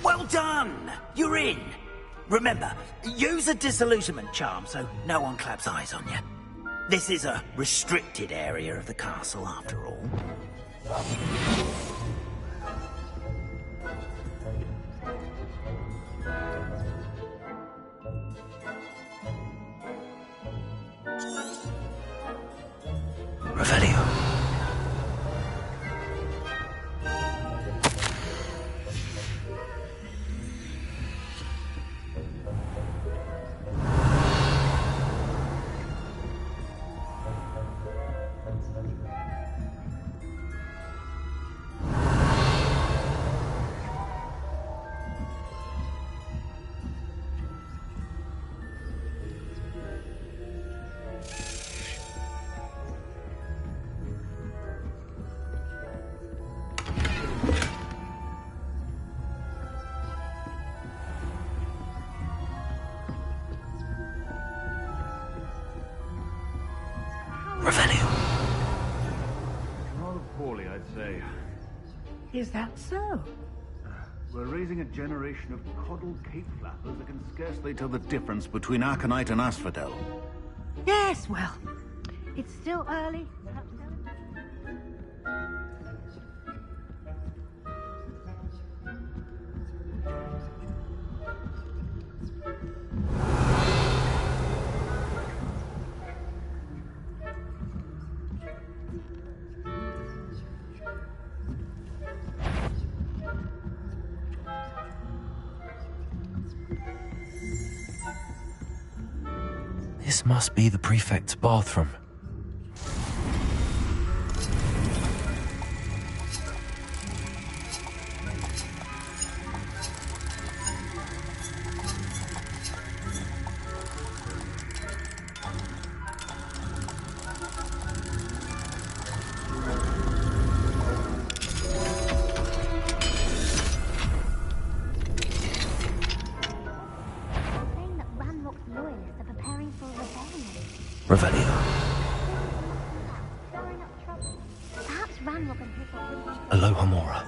Well done! You're in. Remember, use a disillusionment charm so no one claps eyes on you. This is a restricted area of the castle, after all. Revelio. Rather poorly, I'd say. Is that so? We're raising a generation of coddled cape flappers that can scarcely tell the difference between aconite and asphodel. Yes, well, it's still early. This must be the prefect's bathroom. Revelio. Hello, Homura.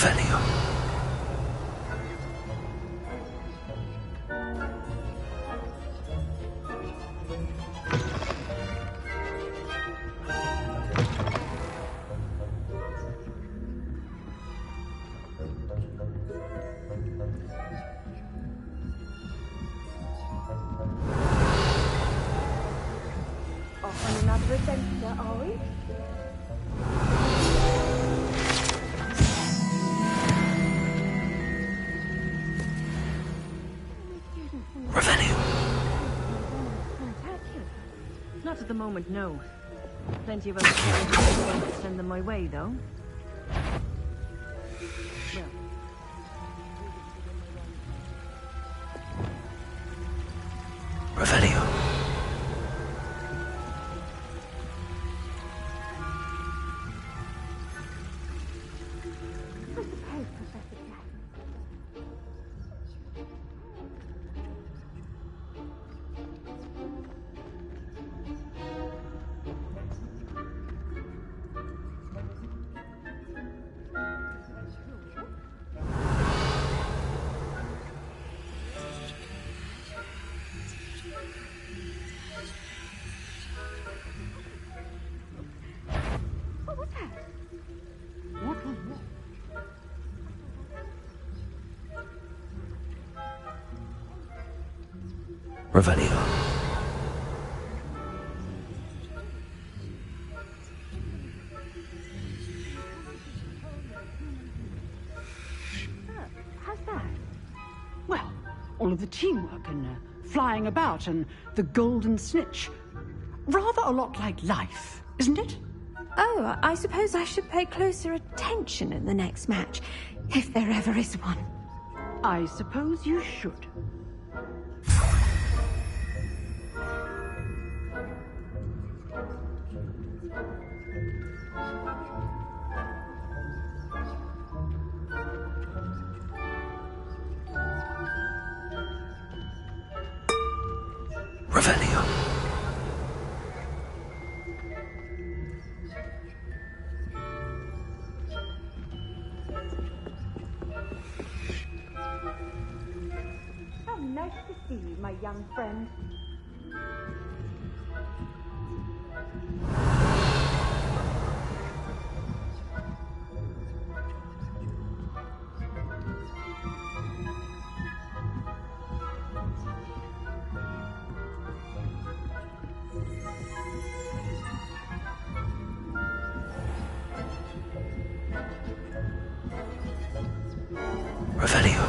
Revelio. Off on another adventure, are we? Revelio. Not at the moment, no. Plenty of other people to send them my way, though. Well. Revelio. What was that? What was that? Revelio. How's that? Well, all of the teamwork and flying about and the golden snitch. Rather a lot like life, isn't it? Oh, I suppose I should pay closer attention in the next match, if there ever is one. I suppose you should. Revelio. How nice to see you, my young friend. Revelio.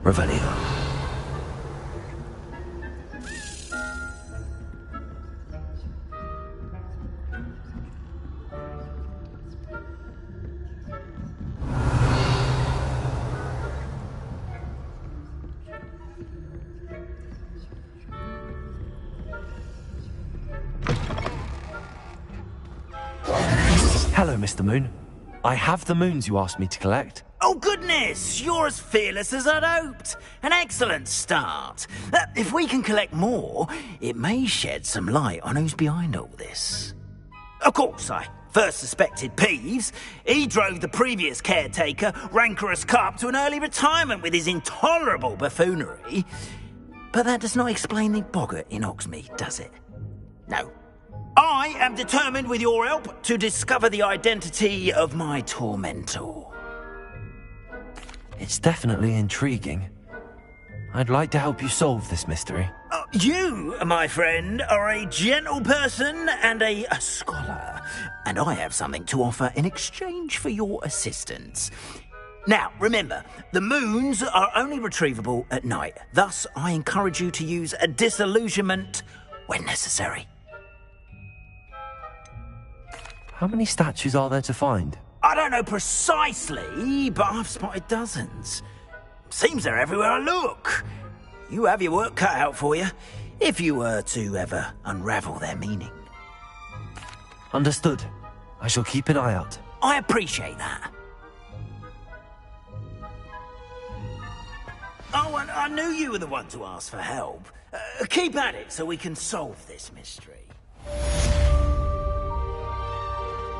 Revelio. Hello, Mr. Moon. I have the moons you asked me to collect. Oh, goodness! You're as fearless as I'd hoped. An excellent start. If we can collect more, it may shed some light on who's behind all this. Of course, I first suspected Peeves, he drove the previous caretaker, Rancorous Cup, to an early retirement with his intolerable buffoonery. But that does not explain the boggart in Hogsmeade, does it? No. I am determined, with your help, to discover the identity of my tormentor. It's definitely intriguing. I'd like to help you solve this mystery. You, my friend, are a gentle person and a scholar, and I have something to offer in exchange for your assistance. Now, remember, the moons are only retrievable at night. Thus, I encourage you to use a disillusionment when necessary. How many statues are there to find? I don't know precisely, but I've spotted dozens. Seems they're everywhere I look. You have your work cut out for you, if you were to ever unravel their meaning. Understood. I shall keep an eye out. I appreciate that. Oh, and I knew you were the one to ask for help. Keep at it so we can solve this mystery.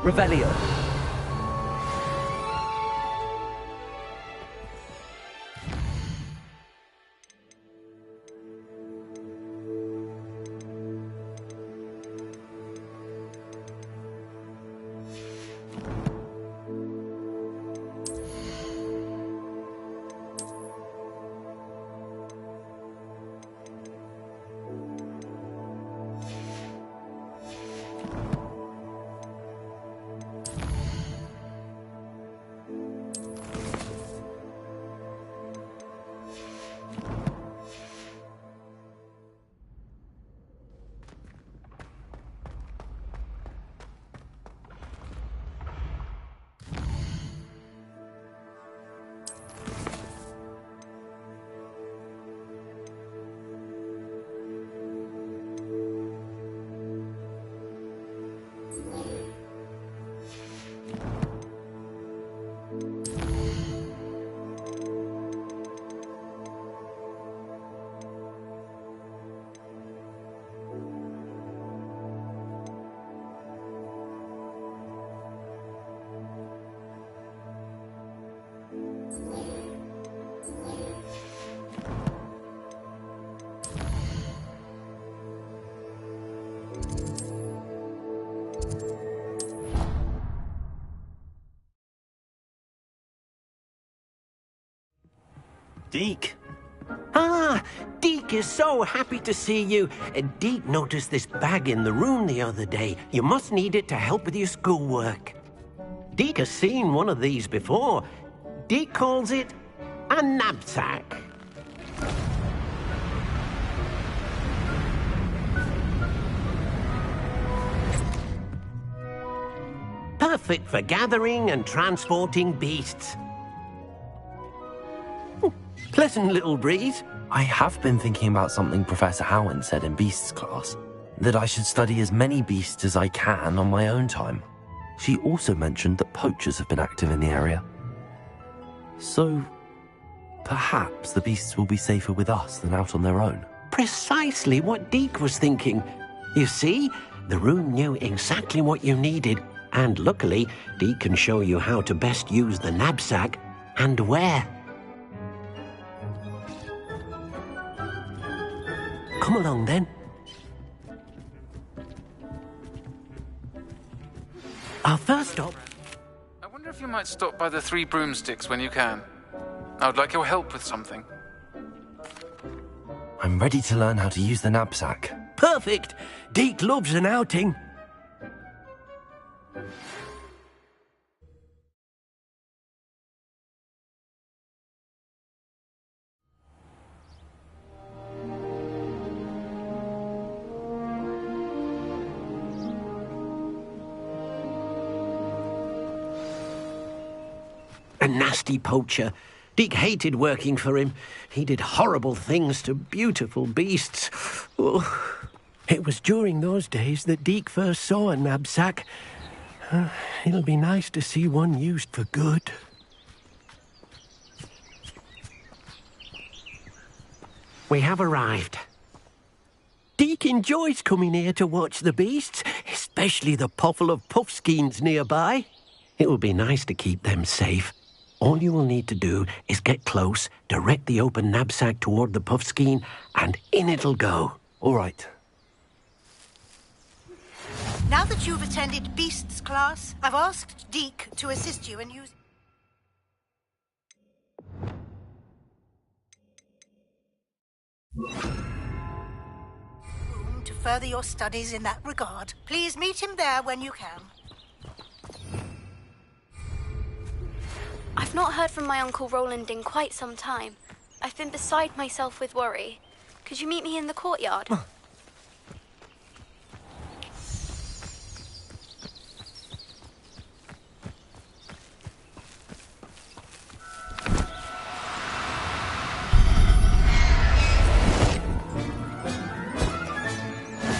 Revelio. Deke. Ah, Deke is so happy to see you. Deke noticed this bag in the room the other day. You must need it to help with your schoolwork. Deke has seen one of these before. Deke calls it a knapsack. Perfect for gathering and transporting beasts. Pleasant little breeze. I have been thinking about something Professor Howard said in Beasts class, that I should study as many beasts as I can on my own time. She also mentioned that poachers have been active in the area. So, perhaps the beasts will be safer with us than out on their own. Precisely what Deke was thinking. You see, the room knew exactly what you needed, and luckily, Deke can show you how to best use the knapsack and where. Come along, then. Our first stop... I wonder if you might stop by the Three Broomsticks when you can. I would like your help with something. I'm ready to learn how to use the knapsack. Perfect! Deke loves an outing. A nasty poacher. Deke hated working for him. He did horrible things to beautiful beasts. Oh, it was during those days that Deke first saw a knapsack. It'll be nice to see one used for good. We have arrived. Deke enjoys coming here to watch the beasts, especially especially the potful of puffskeins nearby. It will be nice to keep them safe. All you will need to do is get close, direct the open knapsack toward the puffskein, and in it'll go. All right. Now that you've attended Beasts class, I've asked Deke to assist you in using... to further your studies in that regard. Please meet him there when you can. I've not heard from my Uncle Roland in quite some time. I've been beside myself with worry. Could you meet me in the courtyard?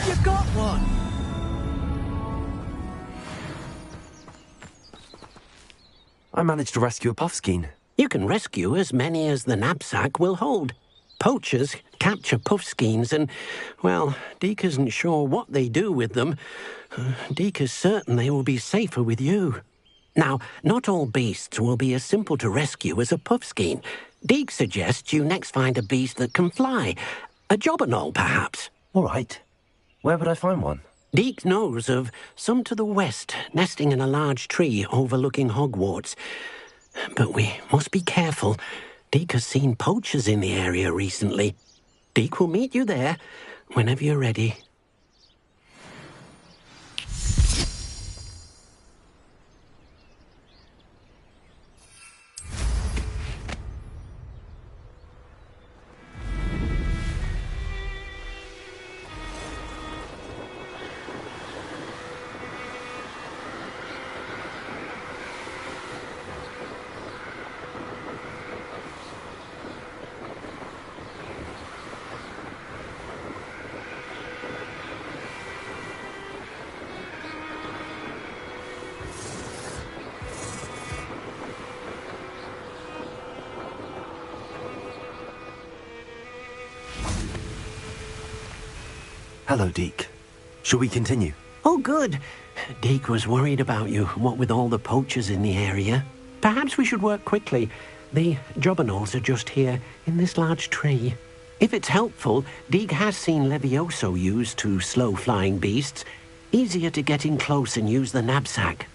You got one! I managed to rescue a puffskein. You can rescue as many as the knapsack will hold. Poachers capture puffskeins and, well, Deke isn't sure what they do with them. Deke is certain they will be safer with you. Now, not all beasts will be as simple to rescue as a puffskein. Deke suggests you next find a beast that can fly. A jobberknoll, perhaps. All right. Where would I find one? Deke knows of some to the west, nesting in a large tree overlooking Hogwarts. But we must be careful. Deke has seen poachers in the area recently. Deke will meet you there whenever you're ready. Hello, Deke. Shall we continue? Oh, good. Deke was worried about you, what with all the poachers in the area. Perhaps we should work quickly. The jobberknolls are just here, in this large tree. If it's helpful, Deke has seen Levioso used to slow flying beasts. Easier to get in close and use the knapsack.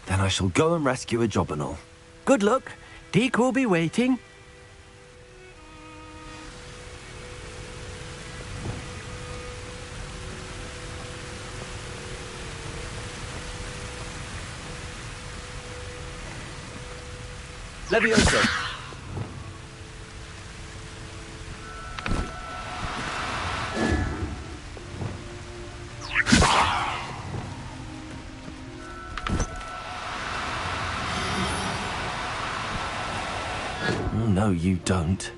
Then I shall go and rescue a jobberknoll. Good luck. Deke will be waiting. Levioso. No, you don't.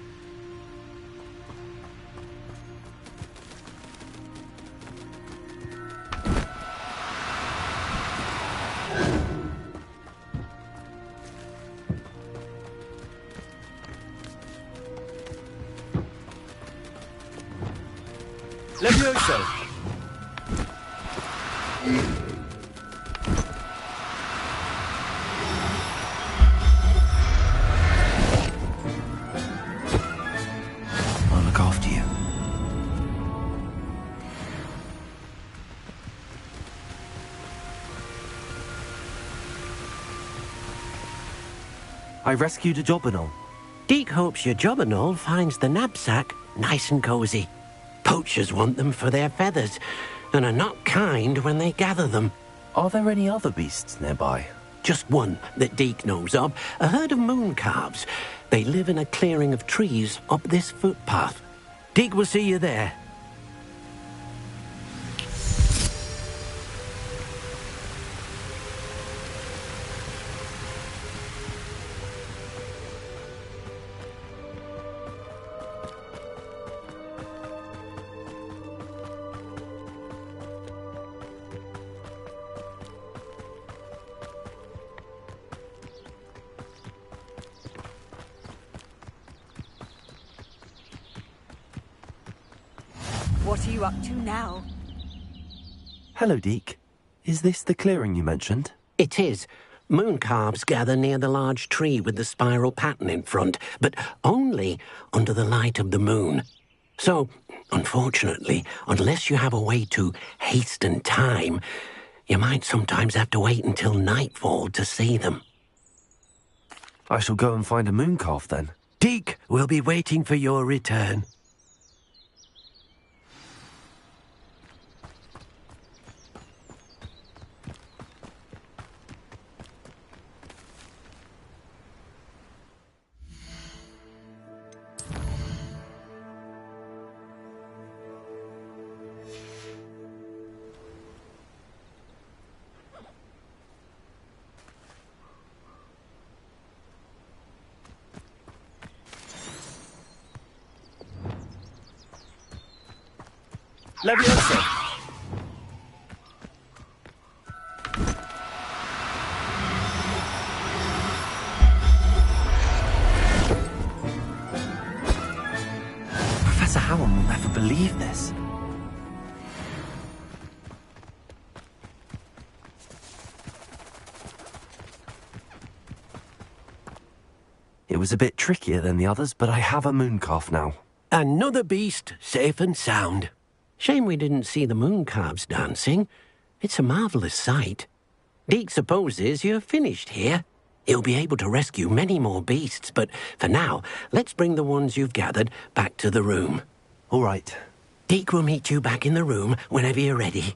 Levioso. I'll look after you. I rescued a jobberknoll. Deke hopes your jobberknoll finds the knapsack nice and cozy. Poachers want them for their feathers, and are not kind when they gather them. Are there any other beasts nearby? Just one that Deke knows of, a herd of moon calves. They live in a clearing of trees up this footpath. Deke will see you there. What are you up to now? Hello, Deke. Is this the clearing you mentioned? It is. Moon calves gather near the large tree with the spiral pattern in front, but only under the light of the moon. So, unfortunately, unless you have a way to hasten time, you might sometimes have to wait until nightfall to see them. I shall go and find a moon calf then. Deke will be waiting for your return. Leviosa! Professor Howard will never believe this. It was a bit trickier than the others, but I have a moon calf now. Another beast, safe and sound. Shame we didn't see the moon calves dancing. It's a marvellous sight. Deke supposes you're finished here. He'll be able to rescue many more beasts, but for now, let's bring the ones you've gathered back to the room. All right. Deke will meet you back in the room whenever you're ready.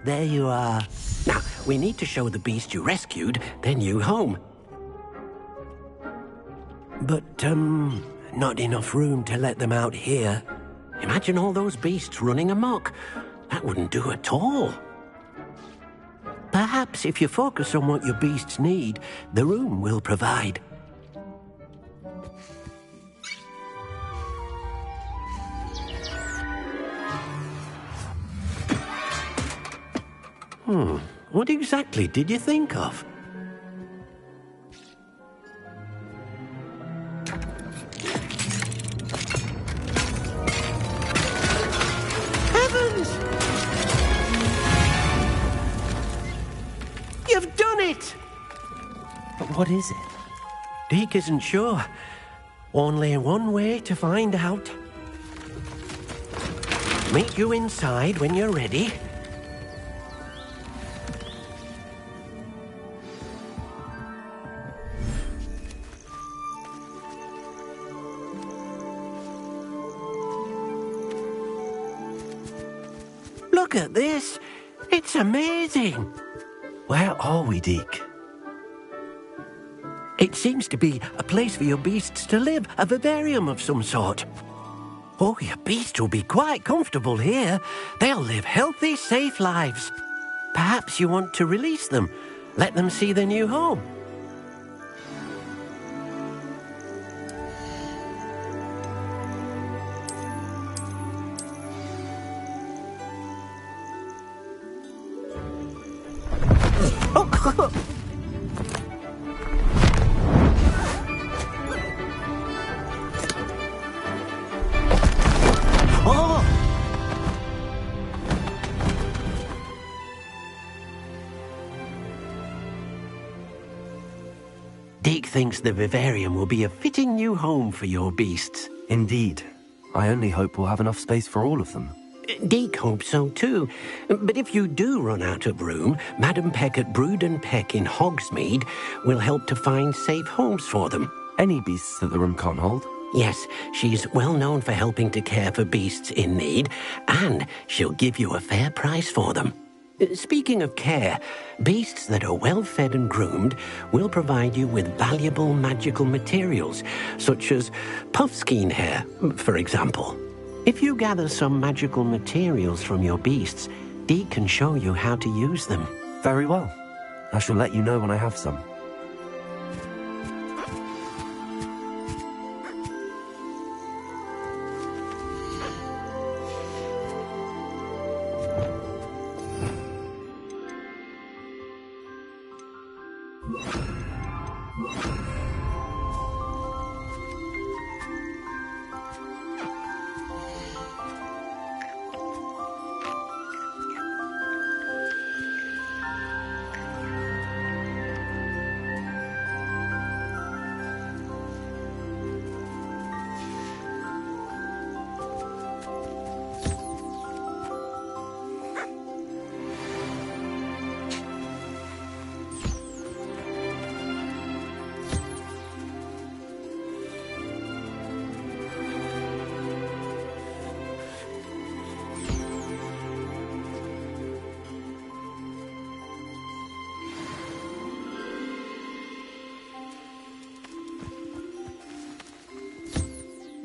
There you are. Now, we need to show the beast you rescued their new home. But, not enough room to let them out here. Imagine all those beasts running amok. That wouldn't do at all. Perhaps if you focus on what your beasts need, the room will provide. What exactly did you think of? Heavens! You've done it! But what is it? Deke isn't sure. Only one way to find out. Meet you inside when you're ready. Look at this. It's amazing. Where are we, Deke? It seems to be a place for your beasts to live, a vivarium of some sort. Oh, your beasts will be quite comfortable here. They'll live healthy, safe lives. Perhaps you want to release them, let them see their new home. Deke thinks the vivarium will be a fitting new home for your beasts. Indeed. I only hope we'll have enough space for all of them. Deke hopes so too. But if you do run out of room, Madam Peck at Brood and Peck in Hogsmeade will help to find safe homes for them. Any beasts that the room can't hold? Yes, she's well known for helping to care for beasts in need, and she'll give you a fair price for them. Speaking of care, beasts that are well fed and groomed will provide you with valuable magical materials, such as puffskein hair, for example. If you gather some magical materials from your beasts, Deke can show you how to use them. Very well. I shall let you know when I have some.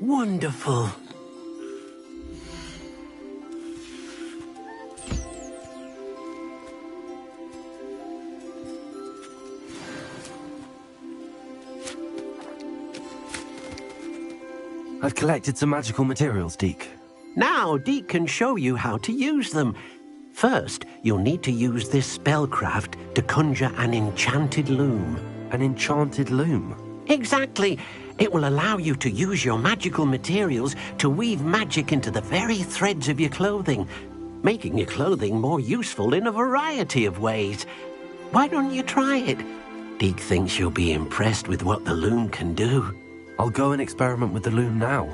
Wonderful. I've collected some magical materials, Deke. Now, Deke can show you how to use them. First, you'll need to use this spellcraft to conjure an enchanted loom. An enchanted loom? Exactly. It will allow you to use your magical materials to weave magic into the very threads of your clothing, making your clothing more useful in a variety of ways. Why don't you try it? Deke thinks you'll be impressed with what the loom can do. I'll go and experiment with the loom now.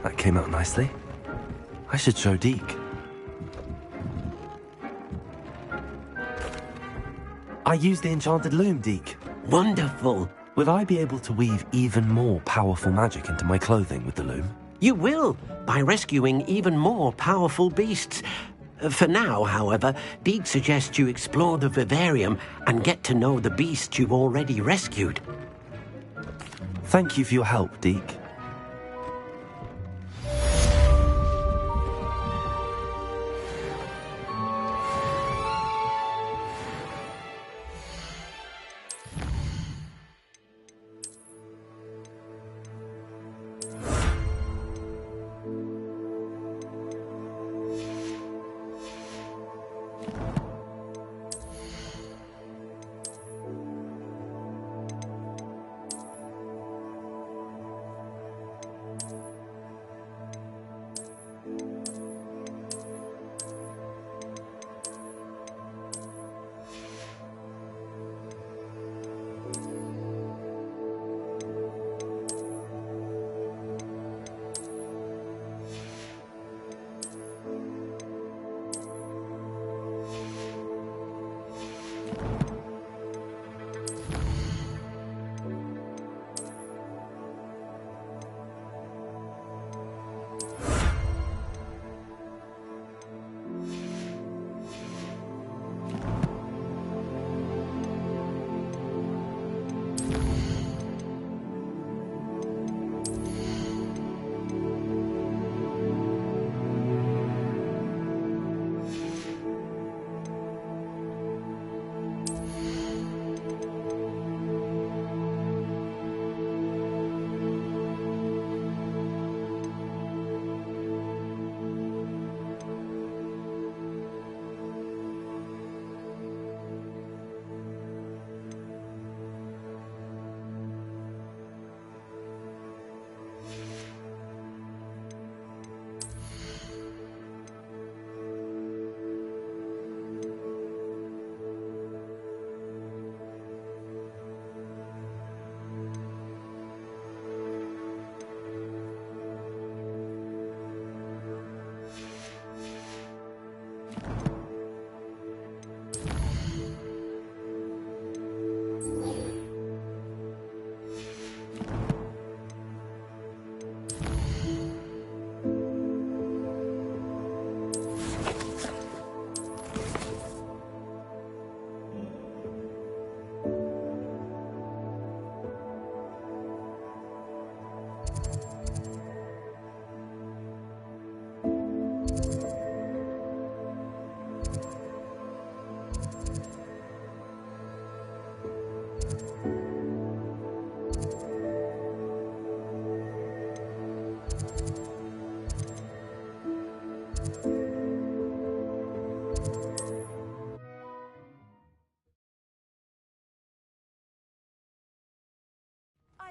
That came out nicely. I should show Deke. I used the enchanted loom, Deke. Wonderful. Will I be able to weave even more powerful magic into my clothing with the loom? You will, by rescuing even more powerful beasts. For now, however, Deke suggests you explore the vivarium and get to know the beasts you've already rescued. Thank you for your help, Deke.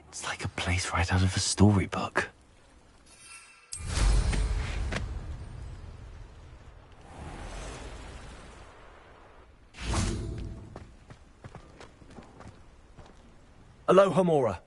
It's like a place right out of a storybook. Aloha Mora.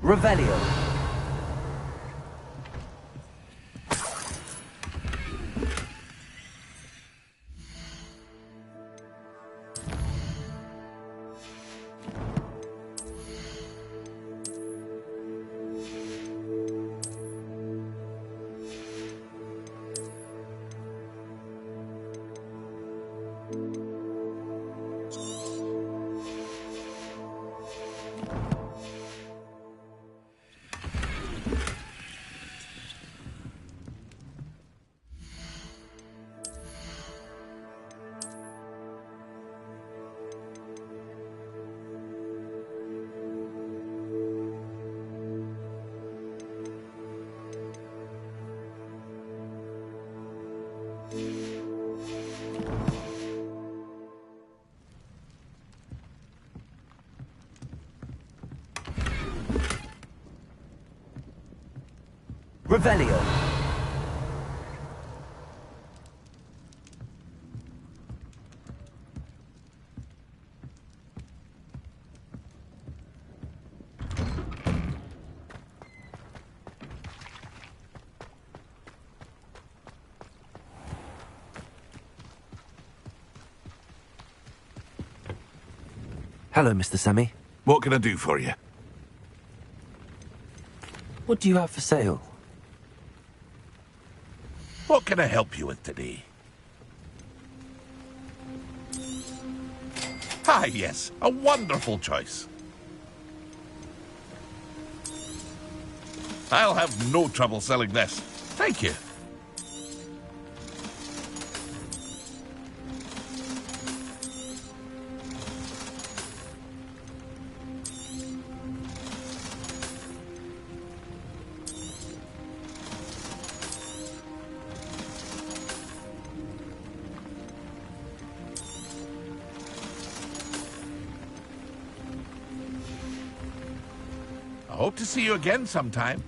Revelio. Revelio. Hello, Mr. Semi. What can I do for you? What do you have for sale? What can I help you with today? Ah, yes, a wonderful choice. I'll have no trouble selling this. Thank you. I hope to see you again sometime.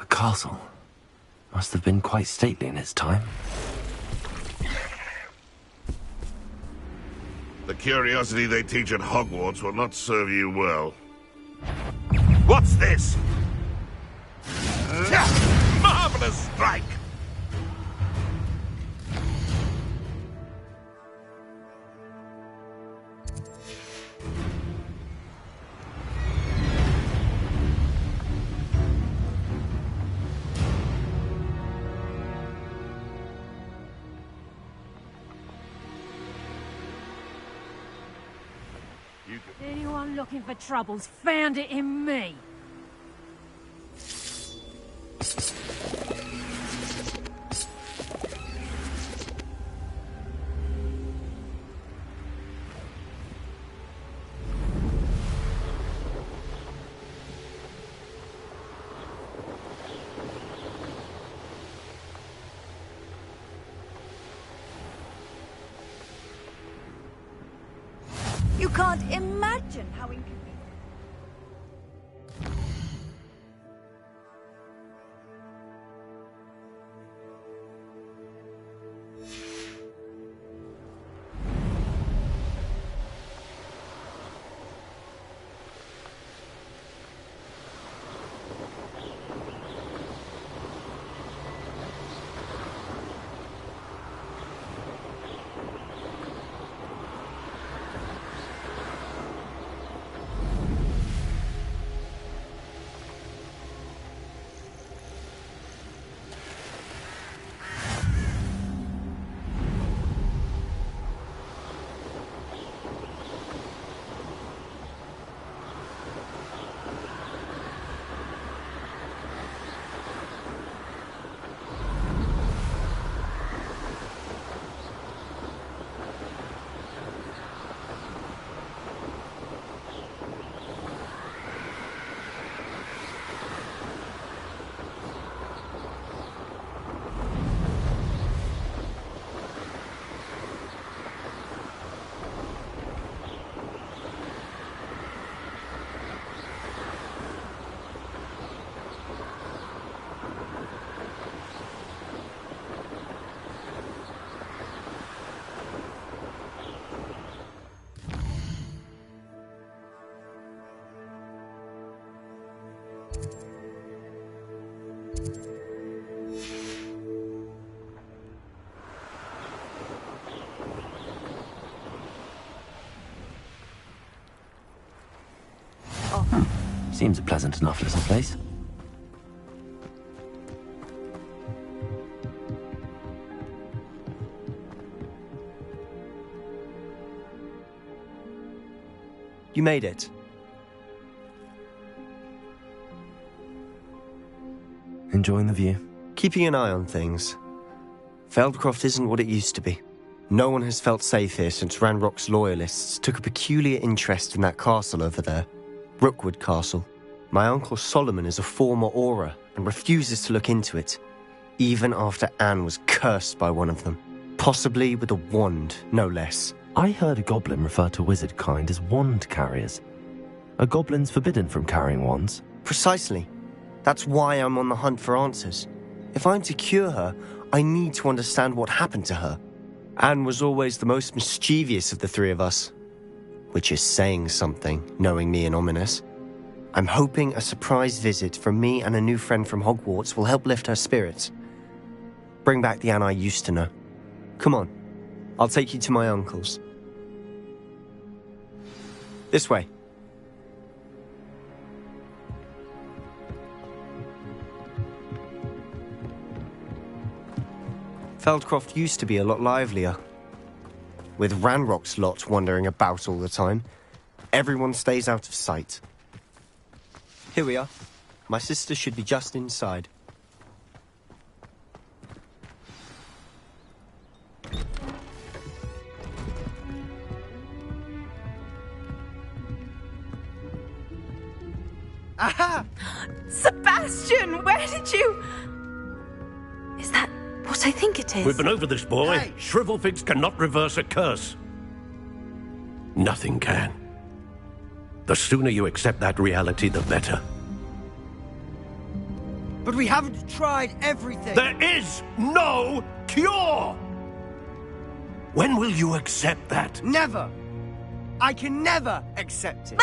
A castle. Must have been quite stately in its time. The curiosity they teach at Hogwarts will not serve you well. What's this? Marvelous strike! Anyone looking for troubles found it in me. can't imagine how inconvenient. Seems a pleasant enough little place. You made it. Enjoying the view? Keeping an eye on things. Feldcroft isn't what it used to be. No one has felt safe here since Ranrock's loyalists took a peculiar interest in that castle over there. Rookwood Castle. My uncle Solomon is a former Auror and refuses to look into it, even after Anne was cursed by one of them. Possibly with a wand, no less. I heard a goblin refer to wizard kind as wand carriers. Are goblins forbidden from carrying wands? Precisely. That's why I'm on the hunt for answers. If I'm to cure her, I need to understand what happened to her. Anne was always the most mischievous of the three of us. Which is saying something, knowing me and ominous. I'm hoping a surprise visit from me and a new friend from Hogwarts will help lift her spirits. Bring back the Anne I used to know. Come on, I'll take you to my uncle's. This way. Feldcroft used to be a lot livelier. With Ranrock's lot wandering about all the time, everyone stays out of sight. Here we are. My sister should be just inside. Aha! Sebastian, where did you... Is that what I think it is? We've been over this, boy. Hey. Shrivelfigs cannot reverse a curse. Nothing can. The sooner you accept that reality, the better. But we haven't tried everything. There is no cure! When will you accept that? Never! I can never accept it.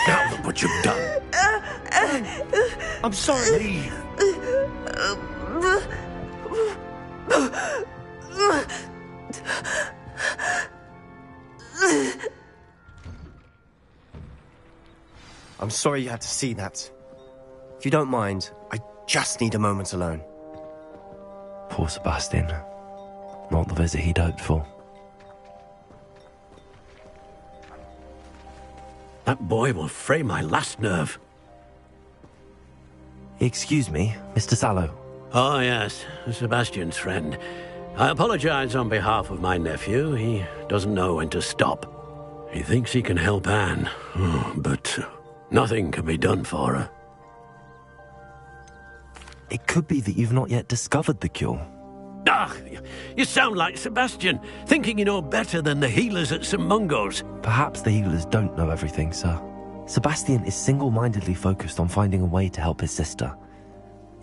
Now look what you've done. I'm sorry. Leave. I'm sorry you had to see that. If you don't mind, I just need a moment alone. Poor Sebastian. Not the visit he'd hoped for. That boy will fray my last nerve. Excuse me, Mr. Sallow. Oh, yes, Sebastian's friend. I apologize on behalf of my nephew. He doesn't know when to stop. He thinks he can help Anne, but nothing can be done for her. It could be that you've not yet discovered the cure. Ah, you sound like Sebastian, thinking you know better than the healers at St. Mungo's. Perhaps the healers don't know everything, sir. Sebastian is single-mindedly focused on finding a way to help his sister.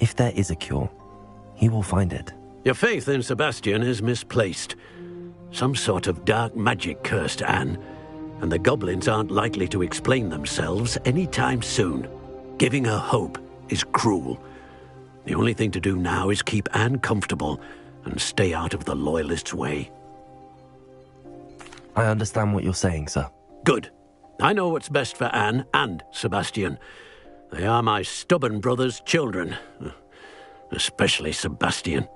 If there is a cure, he will find it. Your faith in Sebastian is misplaced. Some sort of dark magic cursed Anne, and the goblins aren't likely to explain themselves anytime soon. Giving her hope is cruel. The only thing to do now is keep Anne comfortable and stay out of the Loyalists' way. I understand what you're saying, sir. Good. I know what's best for Anne and Sebastian. They are my stubborn brother's children. Especially Sebastian.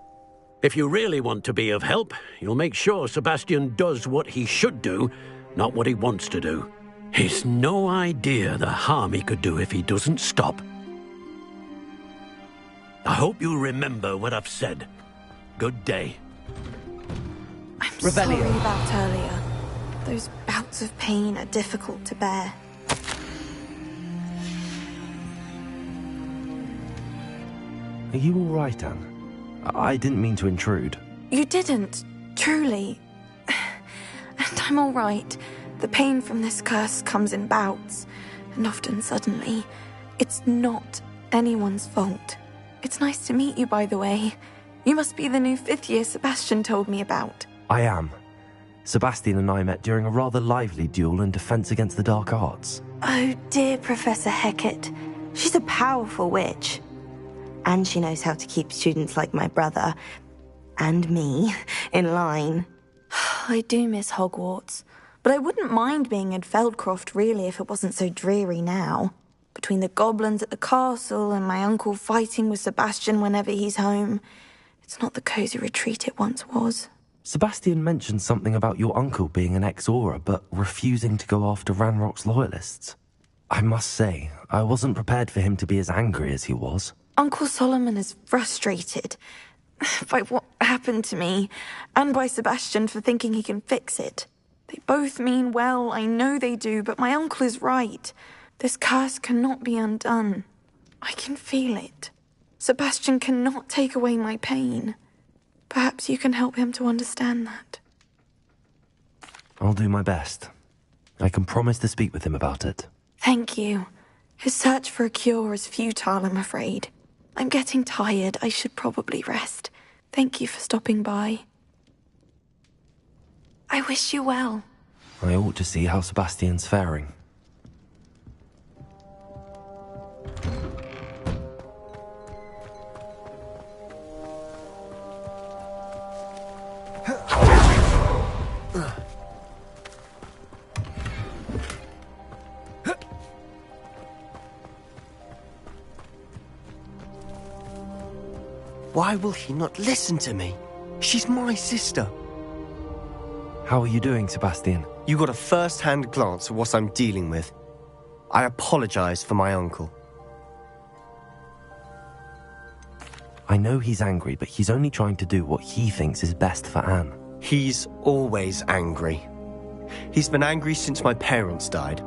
If you really want to be of help, you'll make sure Sebastian does what he should do, not what he wants to do. He's no idea the harm he could do if he doesn't stop. I hope you remember what I've said. Good day. I'm sorry about earlier. Those bouts of pain are difficult to bear. Are you all right, Anne? I didn't mean to intrude. You didn't, truly. And I'm all right. The pain from this curse comes in bouts, and often suddenly. It's not anyone's fault. It's nice to meet you, by the way. You must be the new 5th year Sebastian told me about. I am. Sebastian and I met during a rather lively duel in Defense Against the Dark Arts. Oh dear, Professor Hecat. She's a powerful witch. And she knows how to keep students like my brother, and me, in line. I do miss Hogwarts, but I wouldn't mind being in Feldcroft, really, if it wasn't so dreary now. Between the goblins at the castle and my uncle fighting with Sebastian whenever he's home, it's not the cosy retreat it once was. Sebastian mentioned something about your uncle being an ex-Auror, but refusing to go after Ranrock's Loyalists. I must say, I wasn't prepared for him to be as angry as he was. Uncle Solomon is frustrated by what happened to me, and by Sebastian for thinking he can fix it. They both mean well, I know they do, but my uncle is right. This curse cannot be undone. I can feel it. Sebastian cannot take away my pain. Perhaps you can help him to understand that. I'll do my best. I can promise to speak with him about it. Thank you. His search for a cure is futile, I'm afraid. I'm getting tired. I should probably rest. Thank you for stopping by. I wish you well. I ought to see how Sebastian's faring. Why will he not listen to me? She's my sister. How are you doing, Sebastian? You got a first-hand glance at what I'm dealing with. I apologize for my uncle. I know he's angry, but he's only trying to do what he thinks is best for Anne. He's always angry. He's been angry since my parents died.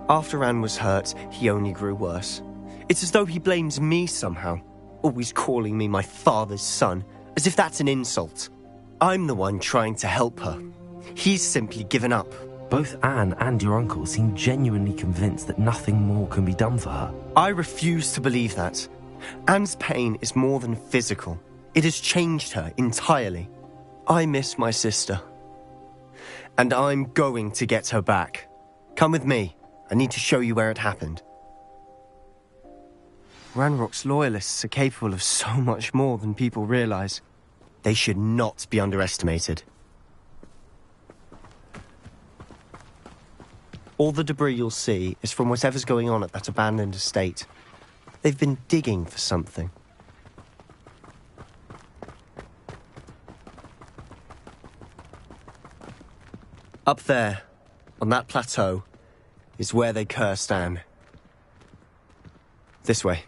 After Anne was hurt, he only grew worse. It's as though he blames me somehow. Always calling me my father's son, as if that's an insult. I'm the one trying to help her. He's simply given up. Both Anne and your uncle seem genuinely convinced that nothing more can be done for her. I refuse to believe that. Anne's pain is more than physical. It has changed her entirely. I miss my sister. And I'm going to get her back. Come with me. I need to show you where it happened. Ranrock's Loyalists are capable of so much more than people realize. They should not be underestimated. All the debris you'll see is from whatever's going on at that abandoned estate. They've been digging for something. Up there, on that plateau, is where they cursed Anne. This way.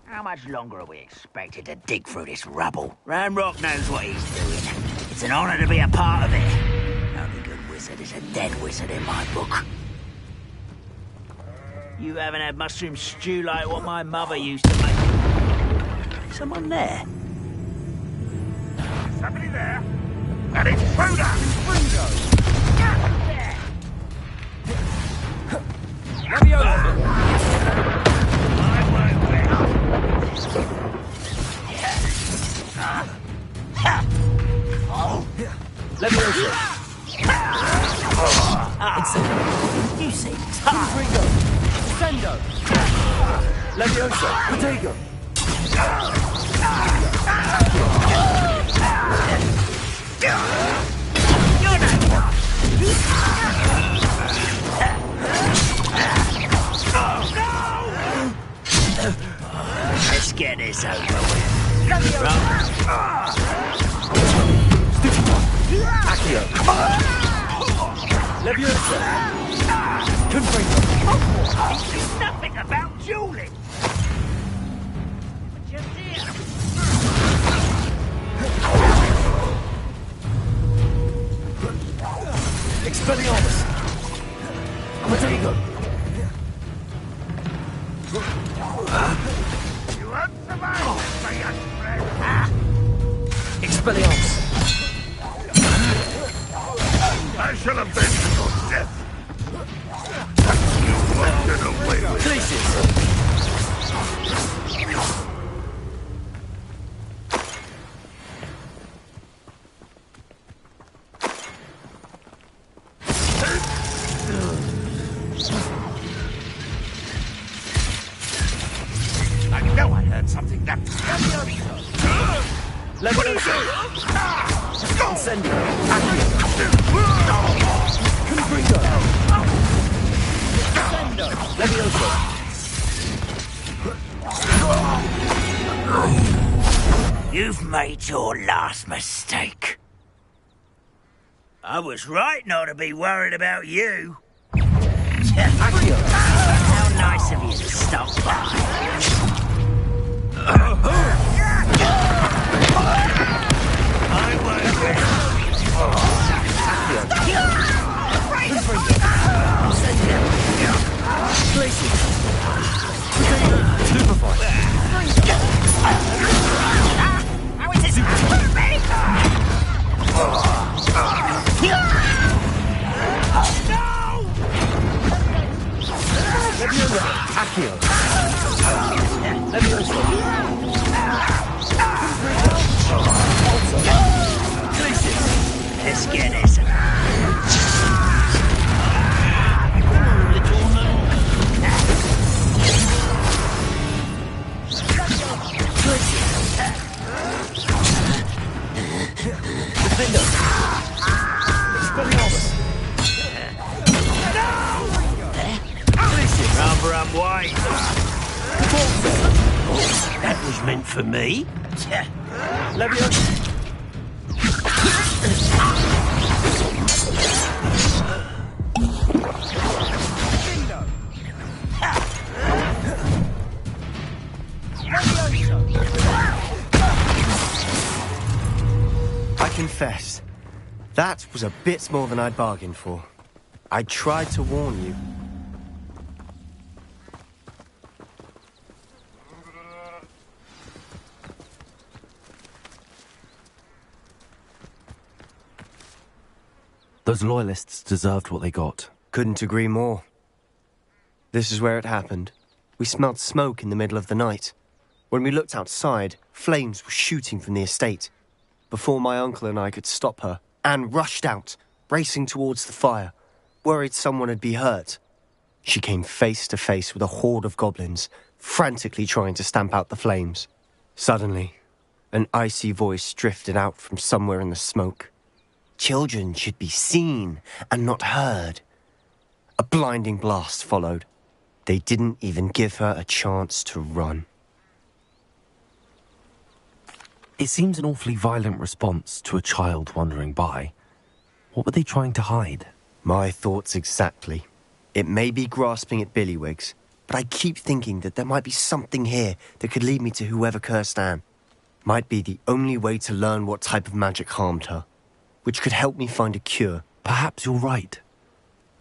How much longer are we expected to dig through this rubble? Ranrock knows what he's doing. It's an honor to be a part of it. Only good wizard is a dead wizard in my book. You haven't had mushroom stew like what my mother used to make. Someone there? Somebody there? An intruder! You seem tired. Sendo! Levioso! Protego! Let's get this over with. Accio! Levioso! Confringo! It's nothing about dueling! But you're here. Expelliarmus! Protego! You won't survive this, my young friend. Expelliarmus! I shall avenge your death. You won't get away with it. Glacius! I know I heard something that... Levioso! Incendio! Confringo! Sendo! Levioso! You've made your last mistake. I was right not to be worried about you. Accio! How nice of you to stop by. How is this happening? Accio! Levioso! Glacius! Let's get this. Defendo! Expelliarmus! Rather unwise. That was meant for me. Levioso! I confess, that was a bit more than I'd bargained for. I tried to warn you. Those loyalists deserved what they got. Couldn't agree more. This is where it happened. We smelled smoke in the middle of the night. When we looked outside, flames were shooting from the estate. Before my uncle and I could stop her, Anne rushed out, racing towards the fire, worried someone had been hurt. She came face to face with a horde of goblins, frantically trying to stamp out the flames. Suddenly, an icy voice drifted out from somewhere in the smoke. Children should be seen and not heard. A blinding blast followed. They didn't even give her a chance to run. It seems an awfully violent response to a child wandering by. What were they trying to hide? My thoughts exactly. It may be grasping at Billywigs, but I keep thinking that there might be something here that could lead me to whoever cursed Anne. Might be the only way to learn what type of magic harmed her, which could help me find a cure. Perhaps you're right.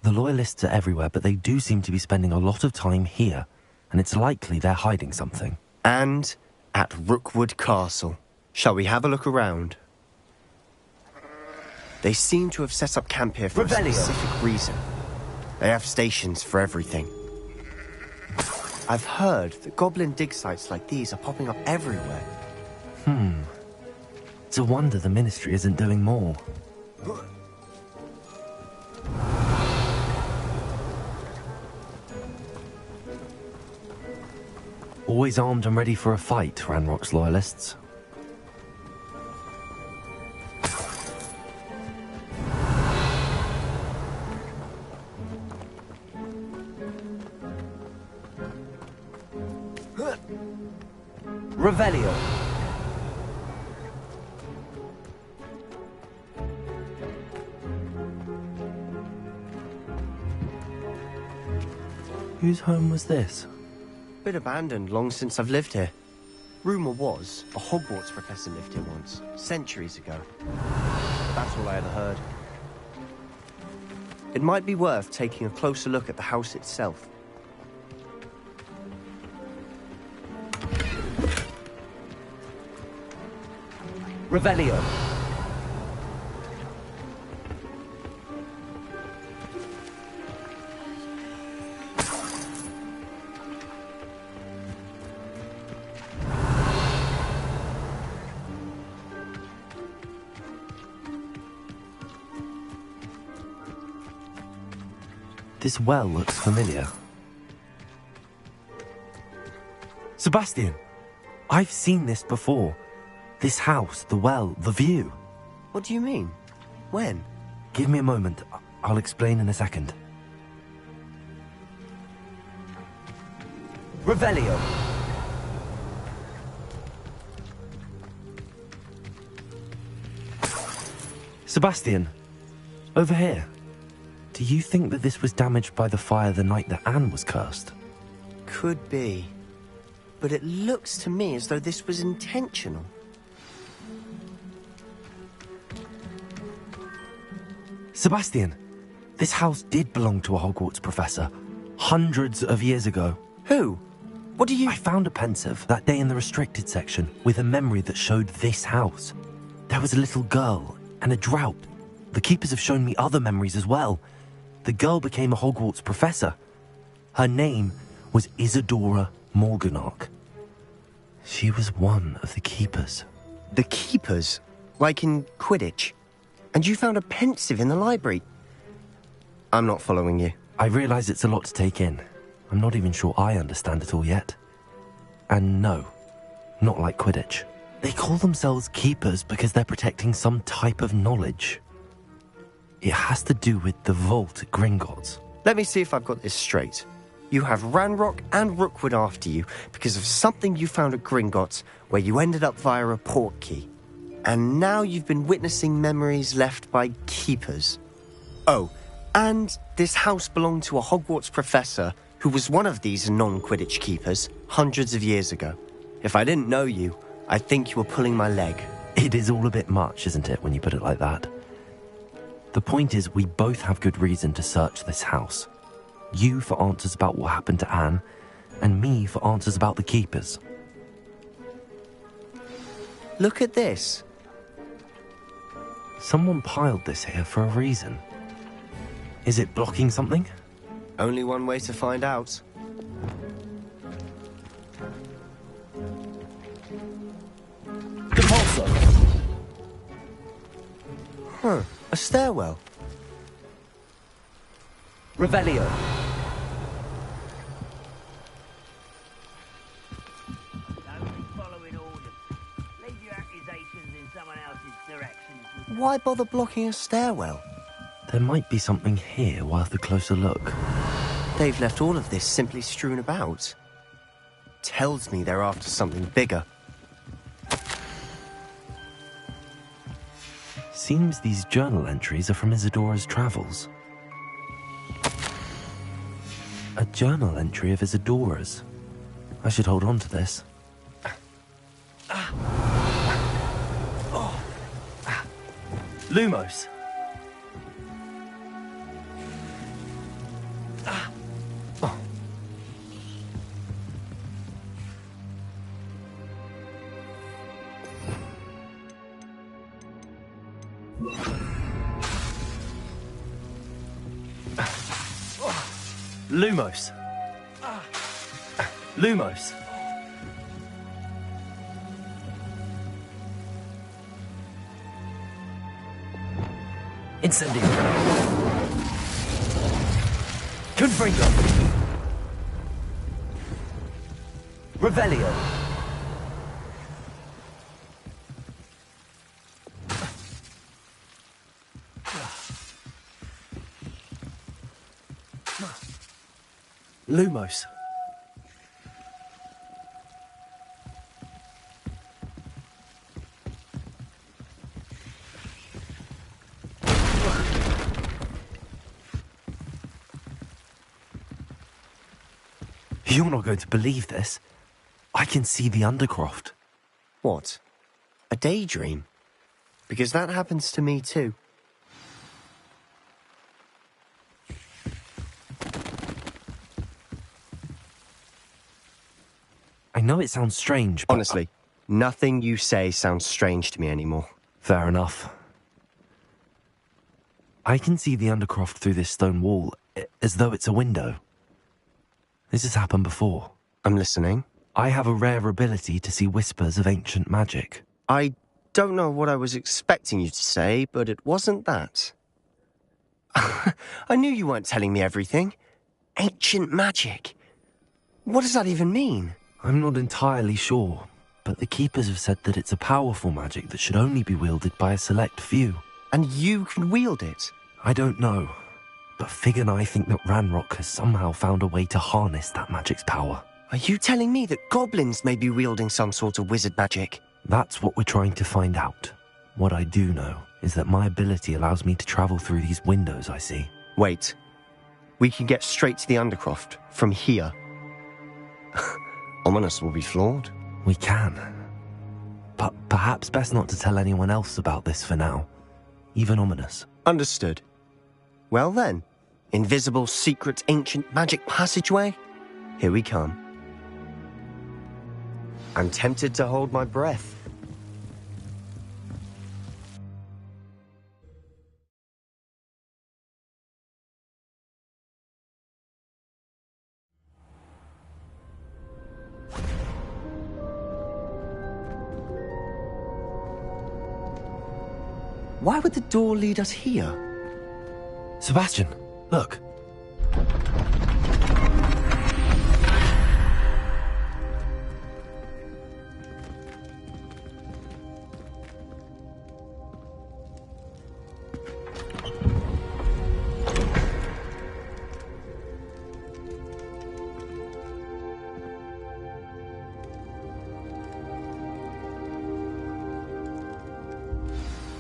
The Loyalists are everywhere, but they do seem to be spending a lot of time here, and it's likely they're hiding something. And at Rookwood Castle. Shall we have a look around? They seem to have set up camp here for a specific reason. They have stations for everything. I've heard that goblin dig sites like these are popping up everywhere. It's a wonder the Ministry isn't doing more. Always armed and ready for a fight, Ranrock's Loyalists. Revelio. Whose home was this? Been abandoned long since I've lived here. Rumour was a Hogwarts professor lived here once, centuries ago. That's all I ever heard. It might be worth taking a closer look at the house itself. Revelio. This well looks familiar. Sebastian! I've seen this before. This house, the well, the view. What do you mean? When? Give me a moment. I'll explain in a second. Revelio. Sebastian, over here. Do you think that this was damaged by the fire the night that Anne was cursed? Could be. But it looks to me as though this was intentional. Sebastian, this house did belong to a Hogwarts professor, hundreds of years ago. Who? What do you... I found a pensive that day in the restricted section with a memory that showed this house. There was a little girl and a drought. The keepers have shown me other memories as well. The girl became a Hogwarts professor. Her name was Isadora Morganach. She was one of the keepers. The keepers? Like in Quidditch? And you found a pensive in the library? I'm not following you. I realise it's a lot to take in. I'm not even sure I understand it all yet. And no, not like Quidditch. They call themselves keepers because they're protecting some type of knowledge. It has to do with the vault at Gringotts. Let me see if I've got this straight. You have Ranrock and Rookwood after you because of something you found at Gringotts where you ended up via a portkey. And now you've been witnessing memories left by keepers. Oh, and this house belonged to a Hogwarts professor who was one of these non-Quidditch keepers hundreds of years ago. If I didn't know you, I think you were pulling my leg. It is all a bit much, isn't it, when you put it like that? The point is, we both have good reason to search this house. You for answers about what happened to Anne, and me for answers about the keepers. Look at this. Someone piled this here for a reason. Is it blocking something? Only one way to find out. Compulsor. Huh. A stairwell. Revelio. Why bother blocking a stairwell? There might be something here worth a closer look. They've left all of this simply strewn about. Tells me they're after something bigger. Seems these journal entries are from Isadora's travels. A journal entry of Isadora's. I should hold on to this. Lumos. Lumos. Lumos. Incendio. Confringo. Revelio. Lumos. You're not going to believe this. I can see the Undercroft. What? A daydream? Because that happens to me too. I know it sounds strange, but... Honestly, nothing you say sounds strange to me anymore. Fair enough. I can see the Undercroft through this stone wall, as though it's a window. This has happened before. I'm listening. I have a rare ability to see whispers of ancient magic. I don't know what I was expecting you to say, but it wasn't that. I knew you weren't telling me everything. Ancient magic. What does that even mean? I'm not entirely sure, but the Keepers have said that it's a powerful magic that should only be wielded by a select few. And you can wield it? I don't know, but Fig and I think that Ranrock has somehow found a way to harness that magic's power. Are you telling me that goblins may be wielding some sort of wizard magic? That's what we're trying to find out. What I do know is that my ability allows me to travel through these windows I see. Wait. We can get straight to the Undercroft from here. Ominous will be floored. We can. But perhaps best not to tell anyone else about this for now. Even Ominous. Understood. Well then, invisible, secret, ancient magic passageway? Here we come. I'm tempted to hold my breath. Why would the door lead us here? Sebastian, look.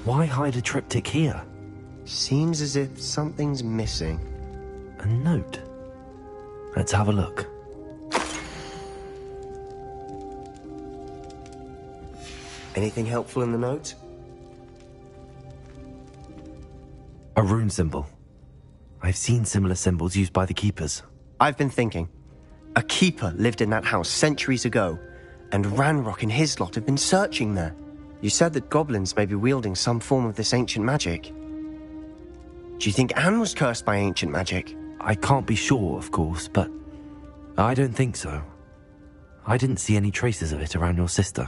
Why hide a triptych here? Seems as if something's missing. A note. Let's have a look. Anything helpful in the note? A rune symbol. I've seen similar symbols used by the Keepers. I've been thinking. A Keeper lived in that house centuries ago, and Ranrock and his lot have been searching there. You said that goblins may be wielding some form of this ancient magic. Do you think Anne was cursed by ancient magic? I can't be sure, of course, but I don't think so. I didn't see any traces of it around your sister.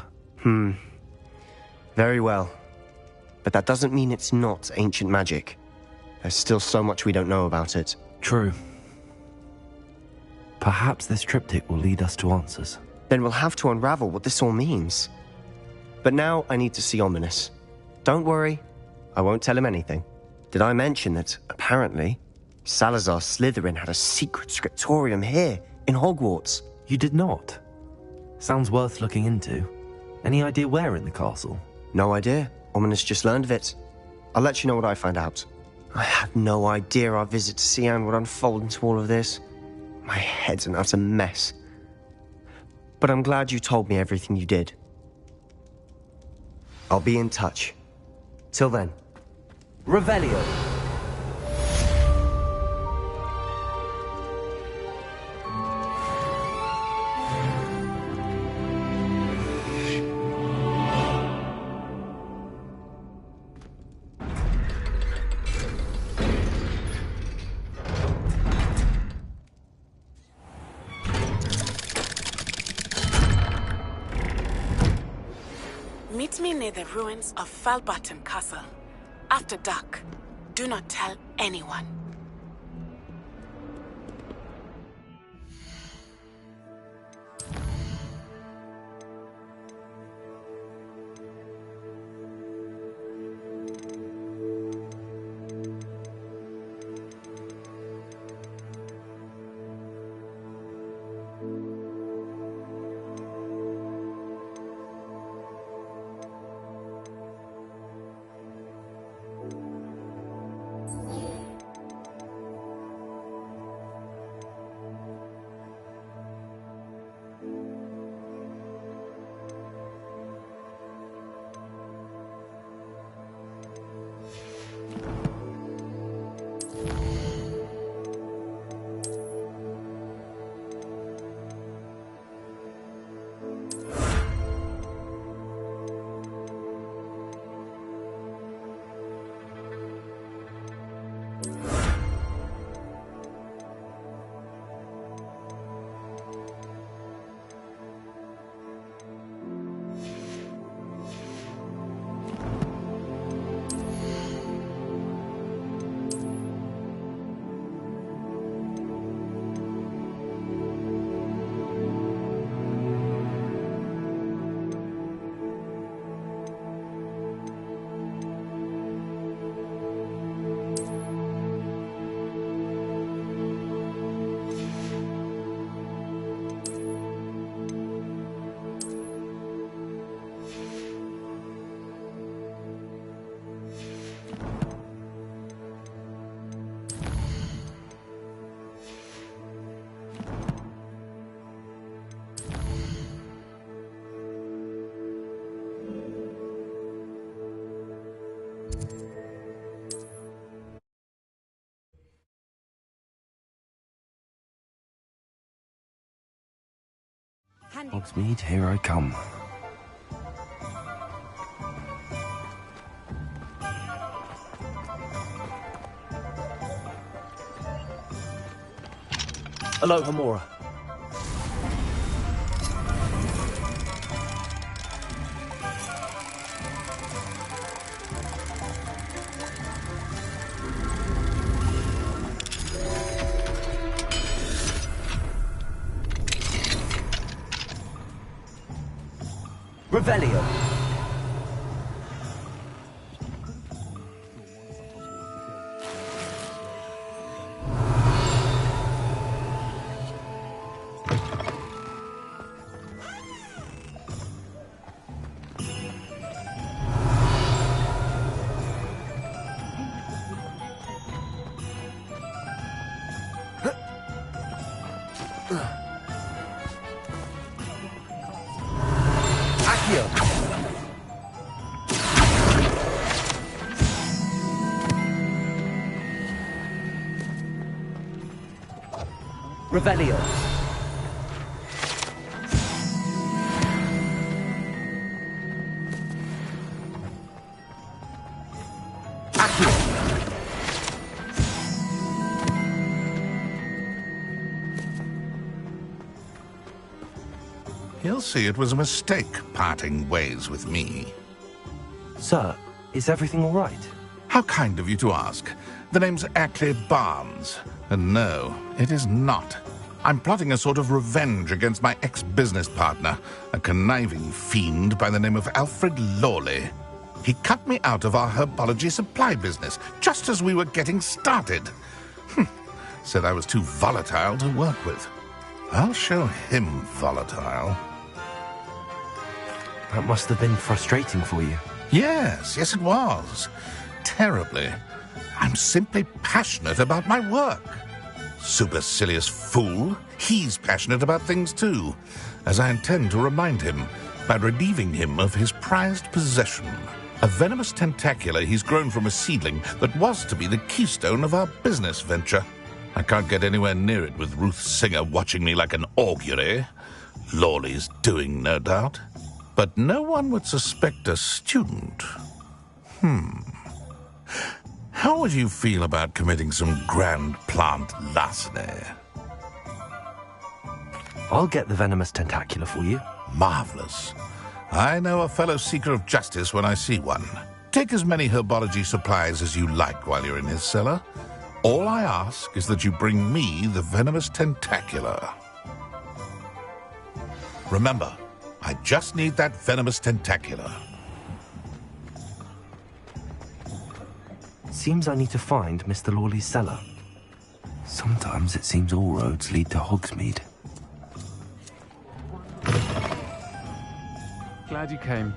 Very well. But that doesn't mean it's not ancient magic. There's still so much we don't know about it. True. Perhaps this triptych will lead us to answers. Then we'll have to unravel what this all means. But now I need to see Ominous. Don't worry, I won't tell him anything. Did I mention that, apparently, Salazar Slytherin had a secret scriptorium here, in Hogwarts? You did not? Sounds worth looking into. Any idea where in the castle? No idea. Ominous just learned of it. I'll let you know what I find out. I had no idea our visit to Cian would unfold into all of this. My head's an utter mess. But I'm glad you told me everything you did. I'll be in touch. Till then. Revelio. me near the ruins of Falbutton Castle. After dark. Do not tell anyone. Hogsmeade, here I come. Aloha, Mora. Revelio. Revelio. He'll see it was a mistake parting ways with me. Sir, is everything all right? How kind of you to ask. The name's Ackley Barnes. And no, it is not. I'm plotting a sort of revenge against my ex-business partner, a conniving fiend by the name of Alfred Lawley. He cut me out of our herbology supply business just as we were getting started. Said I was too volatile to work with. I'll show him volatile. That must have been frustrating for you. Yes, it was. Terribly. I'm simply passionate about my work. Supercilious fool. He's passionate about things too, as I intend to remind him by relieving him of his prized possession. A venomous tentacula he's grown from a seedling that was to be the keystone of our business venture. I can't get anywhere near it with Ruth Singer watching me like an augury. Lawley's doing, no doubt. But no one would suspect a student. How would you feel about committing some grand plant larceny? I'll get the venomous tentacula for you. Marvelous. I know a fellow seeker of justice when I see one. Take as many herbology supplies as you like while you're in his cellar. All I ask is that you bring me the venomous tentacular. Remember, I just need that venomous tentacular. Seems I need to find Mr. Lawley's cellar. Sometimes it seems all roads lead to Hogsmeade. Glad you came.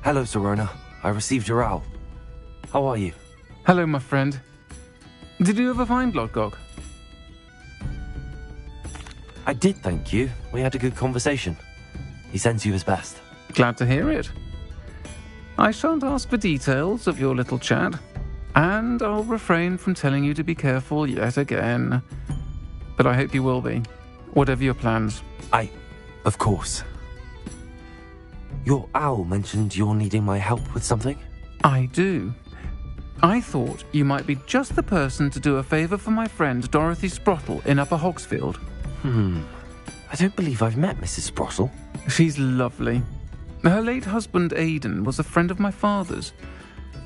Hello, Serona. I received your owl. How are you? Hello, my friend. Did you ever find Lodgok? I did, thank you. We had a good conversation. He sends you his best. Glad to hear it. I shan't ask for details of your little chat, and I'll refrain from telling you to be careful yet again. But I hope you will be, whatever your plans. Of course. Your owl mentioned you're needing my help with something? I do. I thought you might be just the person to do a favour for my friend Dorothy Sprottle in Upper Hogsfield. I don't believe I've met Mrs. Sprottle. She's lovely. Her late husband Aidan was a friend of my father's.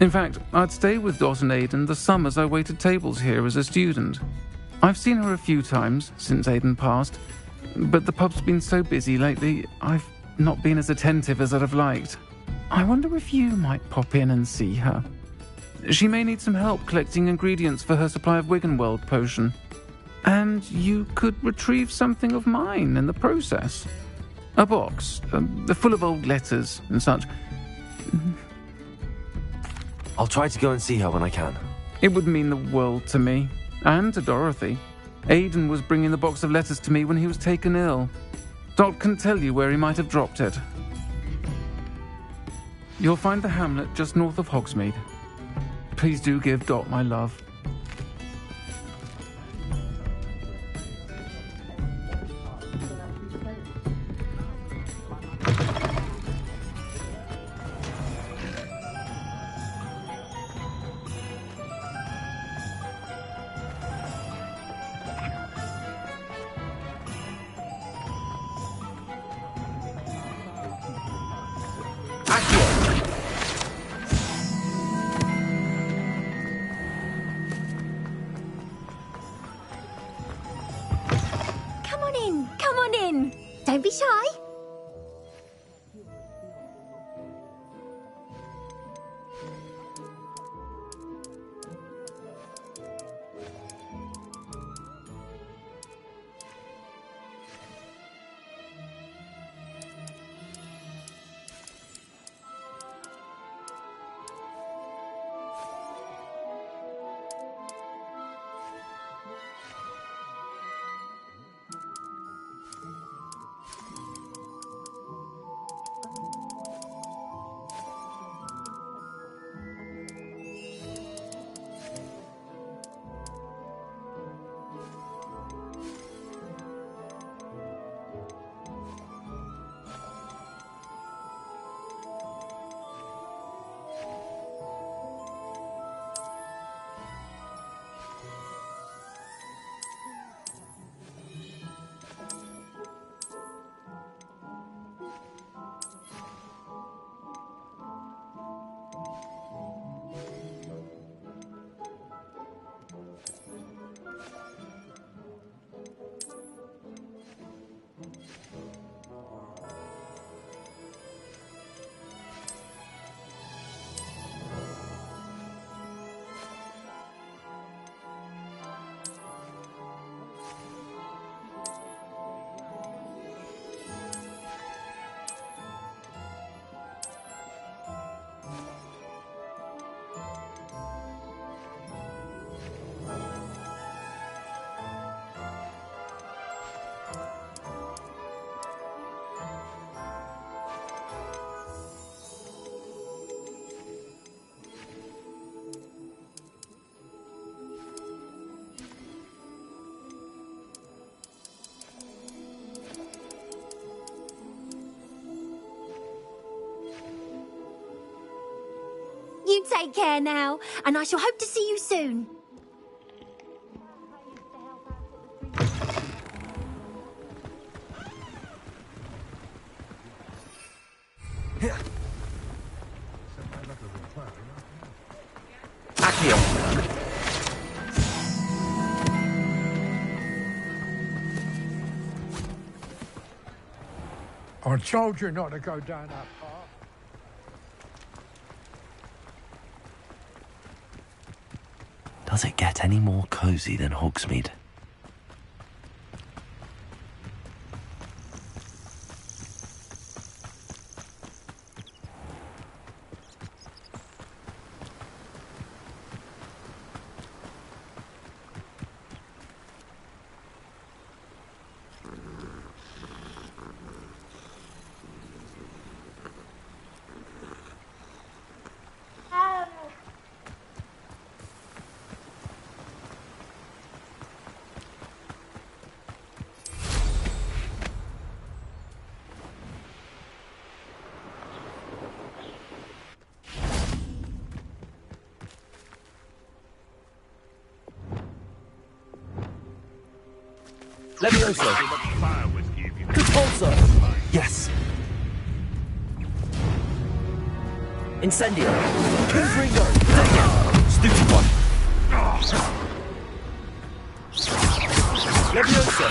In fact, I'd stay with Dot and Aidan the summers I waited tables here as a student. I've seen her a few times since Aidan passed, but the pub's been so busy lately, I've not been as attentive as I'd have liked. I wonder if you might pop in and see her. She may need some help collecting ingredients for her supply of Wiggenweld potion. And you could retrieve something of mine in the process. A box, full of old letters and such. I'll try to go and see her when I can. It would mean the world to me, and to Dorothy. Aidan was bringing the box of letters to me when he was taken ill. Dot can tell you where he might have dropped it. You'll find the hamlet just north of Hogsmeade. Please do give Dot my love. Come on in. Don't be shy. You take care now, and I shall hope to see you soon. Accio. I told you not to go down that path. Does it get any more cozy than Hogsmeade? Levioso. Repulsor. Yes. Incendio. Confringo. Take it. Stupid one. Levioso.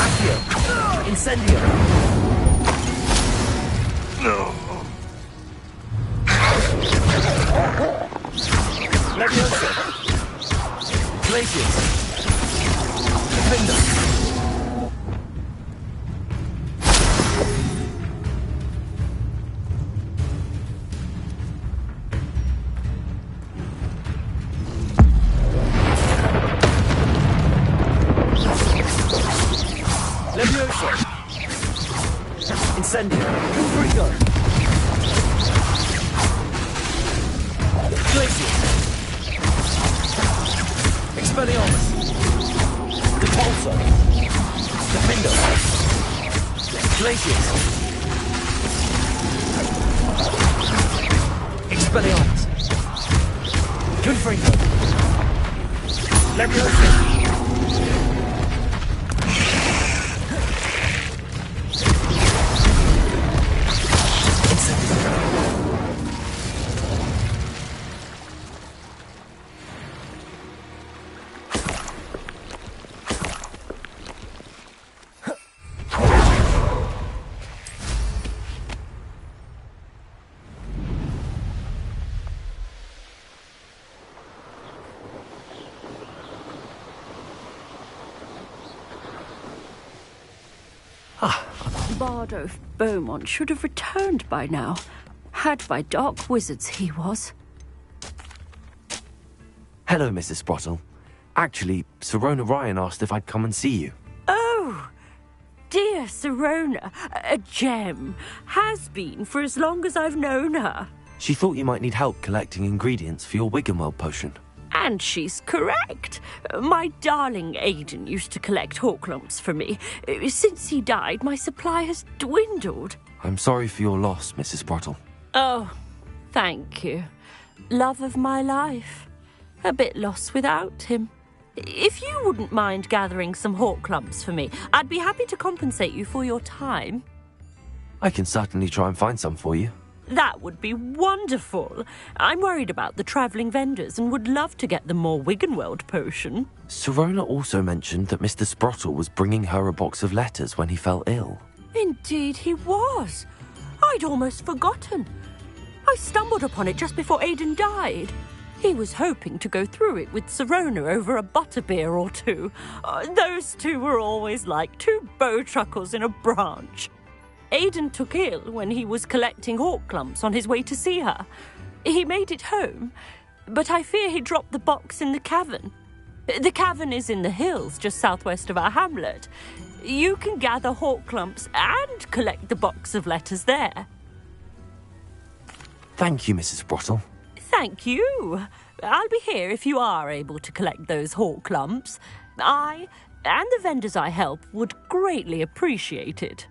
Accio. Incendio. Levioso. Glacius. Defender. Levioso. Incendio. Confringo. Glacius. Expelliarmus. Repulsor. Defender. Glacius. Expelliarmus. Confringo. Levioso. Bardo Beaumont should have returned by now. Had by dark wizards he was. Hello, Mrs. Sprottle. Actually, Sirona Ryan asked if I'd come and see you. Oh, dear Sirona, a gem. Has been for as long as I've known her. She thought you might need help collecting ingredients for your Wiggenweld potion. And she's correct. My darling Aidan used to collect Horklumps for me. Since he died, my supply has dwindled. I'm sorry for your loss, Mrs. Sprottle. Oh, thank you. Love of my life. A bit lost without him. If you wouldn't mind gathering some Horklumps for me, I'd be happy to compensate you for your time. I can certainly try and find some for you. That would be wonderful. I'm worried about the travelling vendors and would love to get them more Wiggenweld potion. Sirona also mentioned that Mr. Sprottle was bringing her a box of letters when he fell ill. Indeed he was. I'd almost forgotten. I stumbled upon it just before Aidan died. He was hoping to go through it with Sirona over a butterbeer or two. Those two were always like two bowtruckles in a branch. Aidan took ill when he was collecting Horklumps on his way to see her. He made it home, but I fear he dropped the box in the cavern. The cavern is in the hills just southwest of our hamlet. You can gather Horklumps and collect the box of letters there. Thank you, Mrs. Sprottle. Thank you. I'll be here if you are able to collect those Horklumps. I and the vendors I help would greatly appreciate it.